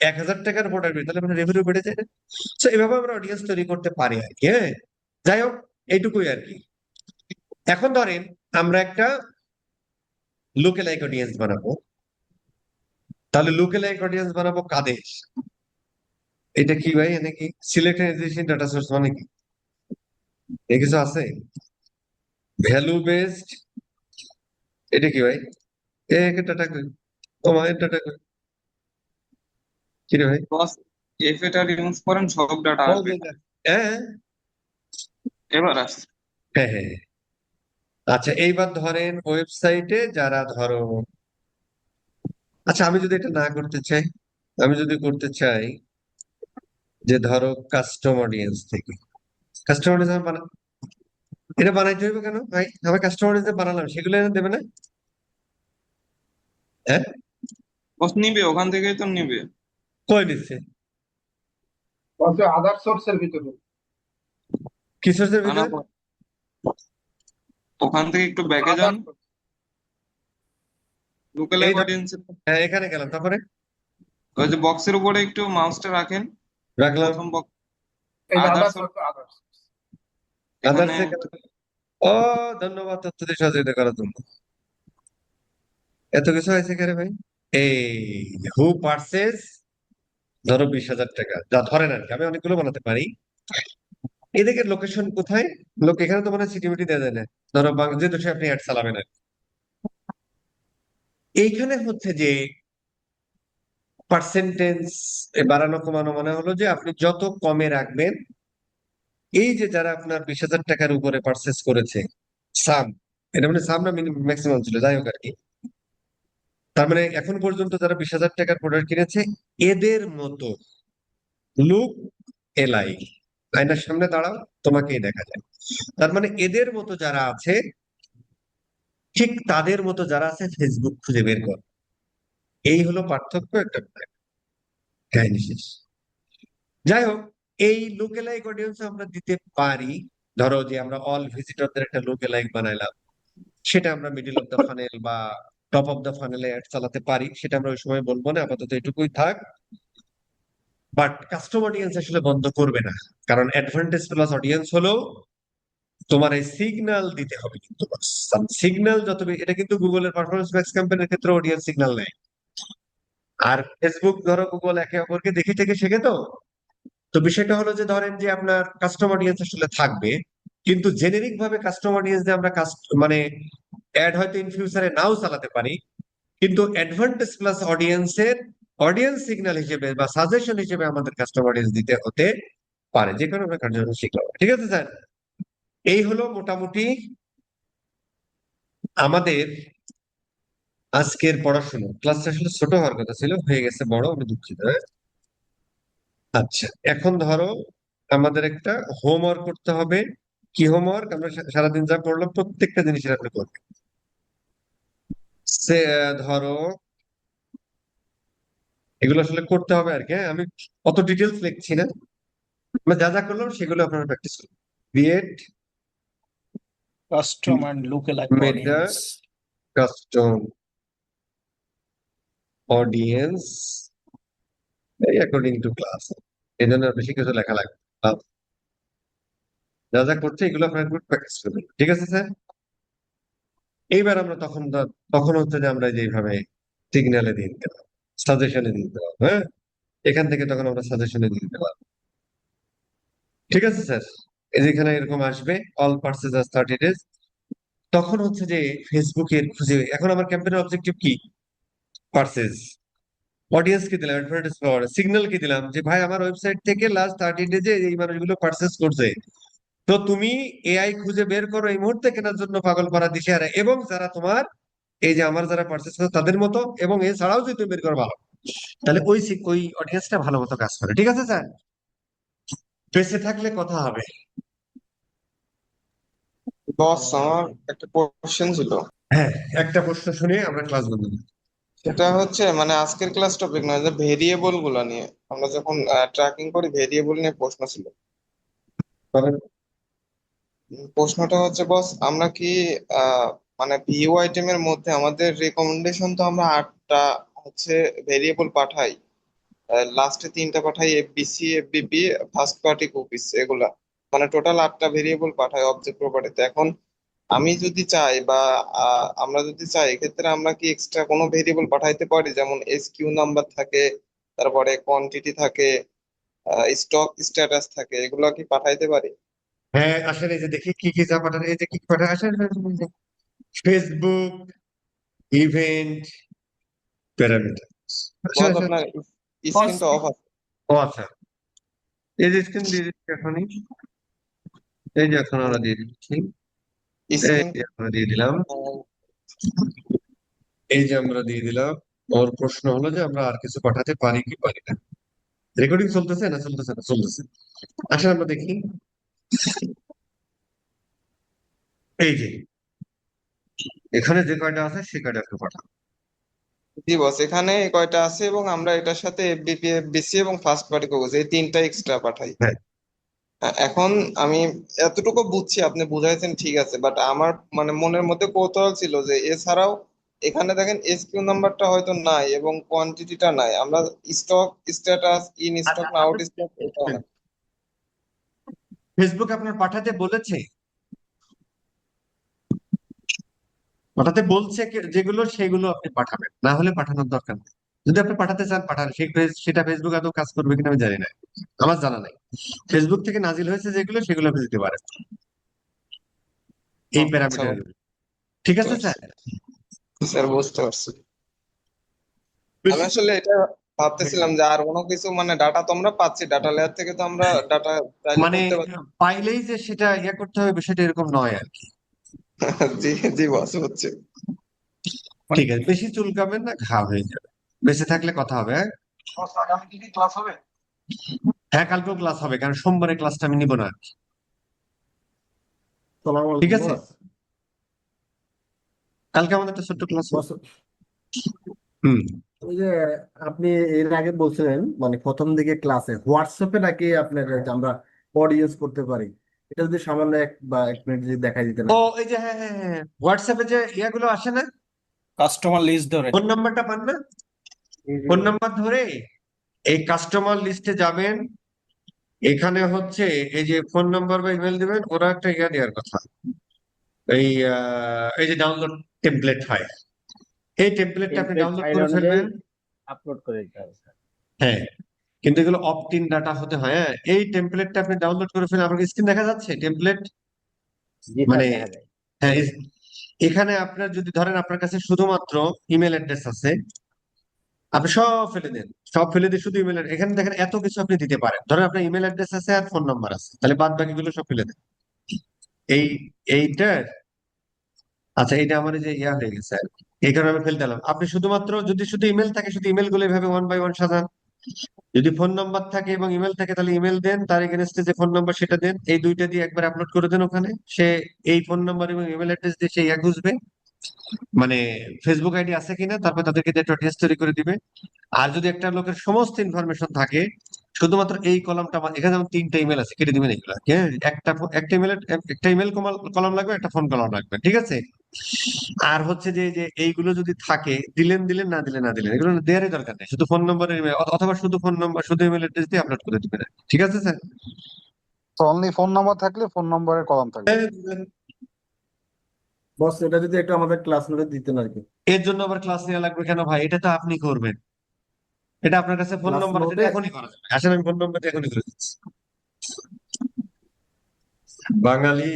1000 টাকার প্রোডাক্ট বের, তাহলে আপনার রেভিনিউ বেড়ে যায় না? তো এভাবে আমরা অডিয়েন্স তৈরি করতে পারি আর কি। হ্যাঁ, যাই হোক, এইটুকুই আর কি। এখন ধরেন আমরা একটা লুকেলাইক অডিয়েন্স বানাবো, তাহলে লুকেলাইক অডিয়েন্স বানাবো কাদের? এটা কি ভাই, এনে কি সিলেক্ট এডিশন ডাটা সোর্স মানে কি? এ কিছু আছে? ভ্যালু বেসড, এটা কি ভাই? ডাটা কই, ও মায়ের ডাটা কই, কি রে ভাই? বস এফ এটা রিমুভ করেন, সব ডাটা ও আসবে। যে যা- হ্যাঁ এবার আসছে। হ্যাঁ হ্যাঁ হ্যাঁ। আচ্ছা, এইবার ধরেন ওয়েবসাইটে যারা ধরো, আচ্ছা আমি যদি এটা না করতে চাই, আমি যদি করতে চাই যে ধরো কাস্টম অডিয়েন্স থেকে, কাস্টম অডিয়েন্স এটা বানাইতে হইবে কেন ভাই? আমার কাস্টম অডিয়েন্স বানালাম, সেগুলো এনে দেবে না? হ্যাঁ, বস নিবে, ওখান থেকেই তো নিবে। কই নিচ্ছে? বলছে আদার সোর্সের ভিতরে। কিসের না না, ভিতরে? ওখান থেকে একটু ব্যাকে যান, এই লুকেলাইক ধর- অডিয়েন্স, হ্যাঁ, এখানে গেলাম, তারপরে ওই যে বক্সের উপরে একটু মাউসটা রাখেন, রাখলাম। প্রথম বক্স এই আদার আদার সোর্স, সোর্স আদার আদার্স এখানে ও, ধন্যবাদ তথ্য দিয়ে সহযোগিতা করার জন্য। এত কিছু হয়েছে কেন ভাই? এই হু পারচেজ, ধরো 20,000 টাকা, যা ধরেন আর কি, আমি অনেকগুলো বানাতে পারি। এদিকে লোকেশন কোথায়? লোক এখানে তো মানে সিটিভিটি দেওয়া যায় না, ধরো যে দেশে আপনি অ্যাড চালাবেন আর কি। এইখানে হচ্ছে যে পার্সেন্টেজ বাড়ানো কমানো মানে হলো যে আপনি যত কমে রাখবেন, এই যে যারা আপনার 20,000 টাকার উপরে পারচেস করেছে, সাম, এটা মানে সাম না ম্যাক্সিমাম ছিল, যাই হোক আর কি, তার মানে এখন পর্যন্ত যারা 20,000 টাকার প্রোডাক্ট কিনেছে, এদের মতো লুক এলাই, আয়নার সামনে দাঁড়াও, তোমাকেই দেখা যায়। তার মানে এদের মতো যারা আছে, ঠিক তাদের মতো যারা আছে ফেসবুক খুঁজে বের কর। এই হলো পার্থক্য, একটা কাহিনী শেষ। যাই হোক, এই লুকেলাইক অডিয়েন্স আমরা দিতে পারি। ধরো যে আমরা অল ভিজিটরদের একটা লুকেলাইক বানাইলাম, সেটা আমরা মিডল অফ দ্য ফানেল বা টপ অফ দ্য ফানেলে অ্যাড চালাতে পারি, সেটা আমরা ওই সময় বলবো না, আপাতত এটুকুই থাক। বাট কাস্টম অডিয়েন্স আসলে বন্ধ করবে না, কারণ অ্যাডভান্টেজ প্লাস অডিয়েন্স হলো তোমার এই সিগন্যাল দিতে হবে, কিন্তু সিগন্যাল যত এটা কিন্তু গুগলের পারফরমেন্স ম্যাক্স ক্যাম্পেইনের ক্ষেত্রে অডিয়েন্স সিগন্যাল নেয়। আর ফেসবুক ধরো গুগল একে অপরকে দেখে থেকে শেখে, তো তো বিষয়টা হলো যে ধরেন যে আপনার কাস্টম অডিয়েন্স আসলে থাকবে, কিন্তু জেনেরিক ভাবে কাস্টম অডিয়েন্স দিয়ে আমরা মানে অ্যাড হয়তো ইন ফিউচারে নাও চালাতে পারি, কিন্তু অ্যাডভান্টেজ প্লাস অডিয়েন্সের অডিয়েন্স সিগন্যাল হিসেবে বা সাজেশন হিসেবে আমাদের কাস্টম অডিয়েন্স দিতে হতে পারে, যে কোনো আমরা কার্যক্রম শিখলাম। ঠিক আছে স্যার, এই হলো মোটামুটি আমাদের আজকের পড়াশোনা। ক্লাসটা আসলে ছোট হওয়ার কথা ছিল, হয়ে গেছে বড়, আমি দুঃখিত। হ্যাঁ? আচ্ছা, এখন ধরো আমাদের একটা হোমওয়ার্ক করতে হবে। কি হোমওয়ার্ক? আমরা সারাদিন যা পড়লাম প্রত্যেকটা জিনিসের আপনি করবেন। ধরো এগুলো আসলে করতে হবে আর কি। হ্যাঁ, আমি অত ডিটেলস লিখছি না, আমরা যা যা করলাম সেগুলো আপনারা প্র্যাকটিস করুন। Create custom and lookalike meta audience. Custom audience according to class, এই জন্য আর বেশি কিছু লেখা লাগবে না। যা যা করছে এগুলো আপনারা প্র্যাকটিস করবেন। ঠিক আছে স্যার? এইবার আমরা তখন হচ্ছে যে আমরা যেভাবে সিগন্যালে দিয়ে দিতে পারবো, সাজেশনে দিয়ে দিতে পারবো। হ্যাঁ, এখান থেকে তখন আমরা সাজেশনে দিয়ে দিতে পারবো। ঠিক আছে স্যার? এই যেখানে এরকম আসবে অল পারচেজ 30 ডেজ, তখন হচ্ছে যে ফেসবুকের খুঁজে, এখন আমার ক্যাম্পেইনের অবজেক্টিভ কি? পারচেজ। অডিয়েন্স কি দিলাম? অ্যাডভার্টাইজ পাওয়ার সিগন্যাল কি দিলাম যে ভাই আমার ওয়েবসাইট থেকে লাস্ট 30 ডেজে এই মানুষগুলো পারচেজ করছে, তো তুমি এআই খুঁজে বের করো এই মুহূর্তে কেনার জন্য পাগল পাড়া দিশেহারা, এবং যারা তোমার এই যে আমার যারা পারচেজ করে তাদের মতো, এবং এছাড়াও যদি তুমি বের করো ভালো, তাহলে ওই অডিয়েন্সটা ভালো মতো কাজ করে। ঠিক আছে স্যার? বেঁচে থাকলে কথা হবে। বস আমার একটা কোশ্চেন ছিল। হ্যাঁ, একটা প্রশ্ন শুনে আমরা ক্লাস বন্ধ করি। সেটা হচ্ছে মানে আজকের ক্লাস টপিক নয়, যে ভেরিয়েবল গুলা নিয়ে আমরা যখন ট্র্যাকিং করি, ভেরিয়েবল নিয়ে প্রশ্ন ছিল। বলেন। প্রশ্নটা হচ্ছে বস, আমরা কি মানে ভিউ আইটেমের মধ্যে আমাদের রেকমেন্ডেশন তো আমরা 8টা হচ্ছে ভেরিয়েবল পাঠাই, লাস্টে তিনটা পাঠাই এফবিসি, এফবিপি, ফার্স্ট পার্টি কুকিজ, এগুলা মানে টোটাল 8টা ভেরিয়েবল পাঠাই অবজেক্ট প্রপার্টিতে। এখন আমি যদি চাই বা আমরা যদি চাই, এক্ষেত্রে আমরা কি এক্সট্রা কোনো ভেরিয়েবল পাঠাইতে পারি? যেমন এসকিউ নাম্বার থাকে, তারপরে কোয়ান্টিটি থাকে, স্টক স্ট্যাটাস থাকে, এগুলো কি পাঠাইতে পারি? হ্যাঁ, আসলে এই যে দেখি কি কি যা পাঠান, এই যে কি কি পাঠান আসলে ফেসবুক ইভেন্ট প্যারামিটার। বস আপনার স্ক্রিনটা অফ আছে। ও আচ্ছা, এই যে স্ক্রিন দিয়ে দিচ্ছি এখনই, এই যে এখন আমরা দিয়ে দিচ্ছি, এই স্ক্রিন যে আমরা দিয়ে দিলাম, এই যে আমরা দিয়ে দিলাম। ওর প্রশ্ন হলো যে আমরা আর কিছু পাঠাতে পারি কি পারি না। রেকর্ডিং চলতেছে না চলতেছে না? চলতেছে। আসলে আমরা দেখি, এই যে এখানে যে কয়টা আছে সে কয়টা একটু পাঠান। জি বস, এখানে এই কয়টা আছে এবং আমরা এটার সাথে এফবিপি, এফবিসি এবং ফার্স্ট পার্টি কুকিজ এই তিনটা এক্সট্রা পাঠাই। হ্যাঁ, এখন আমি এতটুকু বুঝছি, আপনি বুঝাইছেন ঠিক আছে, বাট আমার মানে মনের মধ্যে কৌতূহল ছিল যে এছাড়াও এখানে দেখেন এসকিউ নাম্বারটা হয়তো নাই এবং কোয়ান্টিটিটা নাই, আমরা স্টক স্ট্যাটাস, ইন স্টক না আউট স্টক, এটাও নাই। ফেসবুক আপনার পাঠাতে বলেছে, পাঠাতে বলছে যেগুলো সেগুলো আপনি পাঠাবেন, না হলে পাঠানোর দরকার নেই। যদি আপনি পাঠাতে চান পাঠান, সেটা ফেসবুক আদৌ কাজ করবে কিনা আমি জানি না, আমার জানা নাই। ফেসবুক থেকে নাজিল হয়েছে যেগুলো সেগুলো আপনি দিতে পারেন, এই আচ্ছা, প্যারামিটার। ঠিক আছে স্যার? স্যার বুঝতে পারছি। আমি আসলে এটা ভাবতেছিলাম যে আর কোনো কিছু মানে ডাটা তো আমরা পাচ্ছি, ডাটা লেয়ার থেকে তো আমরা ডাটা চাইলে মানে করতে পারি। পাইলেই যে সেটা ইয়ে করতে হবে বিষয়টা এরকম নয় আর কি। জি জি বস, হচ্ছে। ঠিক আছে, বেশি চুলকাবেন না, ঘা হয়ে যাবে। বেঁচে থাকলে কথা হবে, হ্যাঁ? বস, আগামী কি ক্লাস হবে? হ্যাঁ, কালকেও ক্লাস হবে, কারণ সোমবারে ক্লাসটা আমি নিব না আর কি। ঠিক আছে, কালকে আমাদের একটা ছোট্ট ক্লাস হবে। বস, হুম। ওই যে আপনি এর আগে বলছিলেন মানে প্রথম দিকে ক্লাসে হোয়াটসঅ্যাপে নাকি আপনার যে আমরা কোড ইউজ করতে পারি, এটা যদি সামান্য 1 বা 1 মিনিট যদি দেখাই দিতেন ও, আর কি। এই যে হ্যাঁ হ্যাঁ হ্যাঁ, হোয়াটসঅ্যাপে যে ইয়াগুলো আসে না, কাস্টমার লিস্ট ধরে ফোন নাম্বারটা পান না, ফোন নাম্বার ধরে এই কাস্টমার লিস্টে যাবেন, এখানে হচ্ছে এই যে ফোন নাম্বার বা ইমেল দিবেন, ওরা একটা ইয়া দেওয়ার কথা, এই যে ডাউনলোড টেমপ্লেট ফাইল, এই টেমপ্লেটটা আপনি টেমপ্লেট ডাউনলোড ফাইল করে অনুযায়ী ফেলবেন। আপলোড করে দিতে হবে স্যার। হ্যাঁ, কিন্তু এগুলো অপট ইন ডাটা হতে হয়। হ্যাঁ, এই টেমপ্লেটটা আপনি ডাউনলোড করে ফেলেন। আপনার স্ক্রিন দেখা যাচ্ছে টেমপ্লেট? জি স্যার, মানে দেখা যায়। হ্যাঁ, এখানে আপনার যদি ধরেন আপনার কাছে শুধুমাত্র ইমেল অ্যাড্রেস আছে, আপনি সব ফেলে দেন, সব ফেলে দিয়ে শুধু ইমেল, এখানে দেখেন এত কিছু আপনি দিতে পারেন। ধরেন আপনার ইমেল অ্যাড্রেস আছে আর ফোন নাম্বার আছে, তাহলে বাদ বাকিগুলো সব ফেলে দেন। এই এইটা, আচ্ছা, এটা আমার এই যে ইয়া হয়ে গেছে আর কি। এই কারণে আমি ফেলতে দিলাম। আপনি শুধুমাত্র যদি শুধু ইমেল থাকে, শুধু ইমেল গুলো এভাবে 1 বাই 1 সাজান। যদি ফোন নাম্বার থাকে এবং ইমেল থাকে, তাহলে ইমেল দেন, তার এগেনস্টে যে ফোন নাম্বার সেটা দেন, এই দুইটা দিয়ে একবার আপলোড করে দেন ওখানে। সে এই ফোন নাম্বার এবং ইমেল অ্যাড্রেস দিয়ে সে ইয়া খুঁজবে, মানে ফেসবুক আইডি আছে কিনা, তারপর তাদেরকে দিয়ে একটা টেস্ট তৈরি করে দিবে। আর যদি একটা লোকের সমস্ত ইনফরমেশন থাকে, শুধুমাত্র এই কলামটা, এখানে যেমন 3টা ইমেল আছে, কেটে দিবেন এগুলো। হ্যাঁ, একটা ইমেল কলাম লাগবে, একটা ফোন কলাম লাগবে, ঠিক আছে? আর হচ্ছে যে এইগুলো যদি থাকে, দিলেন দিলেন, না দিলেন না দিলেন, এগুলো দেওয়ারই দরকার নেই। শুধু ফোন নম্বরের ইমেল, অথবা শুধু ফোন নাম্বার, শুধু ইমেল অ্যাড্রেস দিয়ে আপলোড করে দিবেন। ঠিক আছে স্যার? তো অনলি ফোন নাম্বার থাকলে ফোন নাম্বারের কলাম থাকবে। হ্যাঁ, দিবেন। বস, এটা যদি একটু আমাদের ক্লাস নোটে দিতেন আর কি। এর জন্য আবার ক্লাস নেওয়া লাগবে কেন ভাই? এটা তো আপনি করবেন। এটা আপনার কাছে ফোন ক্লাস নম্বর আছে, নোটে এটা এখনই করা যাবে। আসলে আমি ফোন নম্বর এখনই করে দিচ্ছি। বাঙালি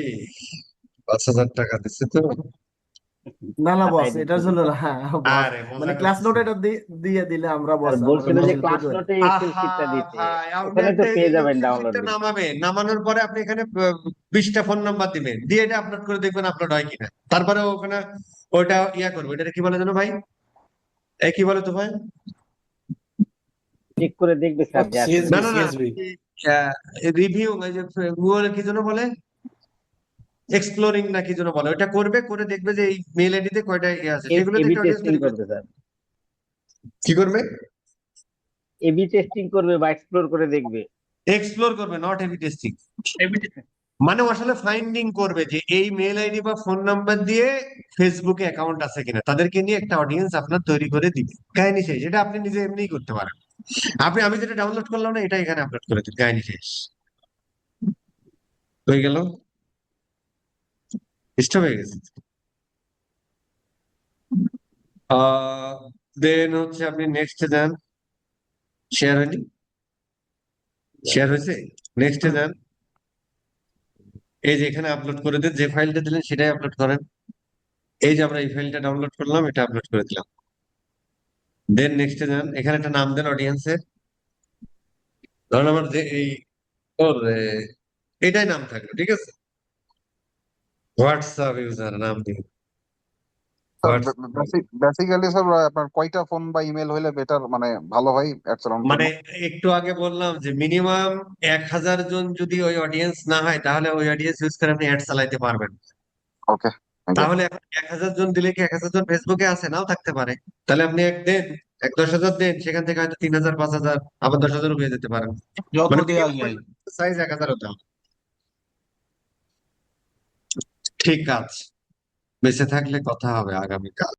5,000 টাকা দিচ্ছে তো। না না বস, পাঠাই এটার দিচ্ছি জন্য না, বস আরে মজা মানে ক্লাস করতেছি। নোটে এটা দিয়ে দিলে আমরা স্যার বস আমাদের বলছিল যে বুঝতে ক্লাস পারি। নোটে এক্সেল আহা শিটটা দিতে, ভাই, আপনি ওখানে তো একটা পেয়ে যাবেন এক্সেল ডাউনলোড শিটটা লিংক। নামাবেন, নামানোর পরে আপনি এখানে 20টা ফোন নাম্বার দিবেন, দিয়ে এটা আপলোড করে দেখবেন আপলোড হয় কিনা। তারপরে ওখানে ওটা ইয়া করবে, এটা কি বলে জানো ভাই? এই কি বলে তো ভাই? চেক করে দেখবে স্যার যে আছে না সিএসবি নাকি। না না, সিএসবি রিভিউ, এই যে গুগল কি জন্য বলে, এক্সপ্লোরিং না কি জন্য বলে, ওটা করবে, করে দেখবে যে এই মেল আইডিতে কয়টা ইয়ে আছে, সেগুলো এবি দিয়ে অডিয়েন্স টেস্টিং তৈরি করে করবে স্যার, কি করবে? এবি টেস্টিং করবে বা এক্সপ্লোর করে দেখবে। এক্সপ্লোর করবে, নট হেভি টেস্টিং। মানে ও আসলে ফাইন্ডিং করবে যে এই মেল আইডি বা ফোন নাম্বার দিয়ে ফেসবুকে অ্যাকাউন্ট আছে কিনা, তাদেরকে নিয়ে একটা অডিয়েন্স আপনার তৈরি করে দিবে, কাহিনী শেষ। এটা আপনি নিজে এমনিই করতে পারেন। আমি যেটা ডাউনলোড করলাম না এটা এখানে আপলোড করে দিন, কাহিনী শেষ হয়ে গেল, স্টপ হয়ে গেছে। দেন হচ্ছে আপনি নেক্সটে যান, শেয়ার হয়নি, শেয়ার হয়েছে, নেক্সটে যান, এই যে এখানে আপলোড করে দেন, যে ফাইলটা দিলেন সেটাই আপলোড করেন। এই যে আমরা এই ফাইলটা ডাউনলোড করলাম, এটা আপলোড করে দিলাম। দেন নেক্সটে যান, এখানে একটা নাম দেন অডিয়েন্সের, ধরুন আমার যে এই ওর এটাই নাম থাকবে, ঠিক আছে, হোয়াটসঅ্যাপ ইউজার নাম দিন, হোয়াটসঅ্যাপ। বেসিক্যালি স্যার আপনার কয়টা ফোন বা ইমেল হইলে বেটার মানে ভালো হয় অ্যাড চালানোর মানে জন্য? একটু আগে বললাম যে মিনিমাম 1000 জন যদি ওই অডিয়েন্স না হয় তাহলে ওই অডিয়েন্স ইউজ করে আপনি অ্যাড চালাইতে পারবেন। ওকে, তাহলে এখন 1000 জন দিলে কি 1000 জন ফেসবুকে আছে, নাও থাকতে পারে। তাহলে আপনি এক দেন, 10,000 দেন, সেখান থেকে হয়তো 3000 5000 আবার 10,000 হয়ে যেতে পারেন। যত মানে দেওয়া যায়। সাইজ 1000 হতে হবে। ঠিক আছে, বেঁচে থাকলে কথা হবে আগামীকাল।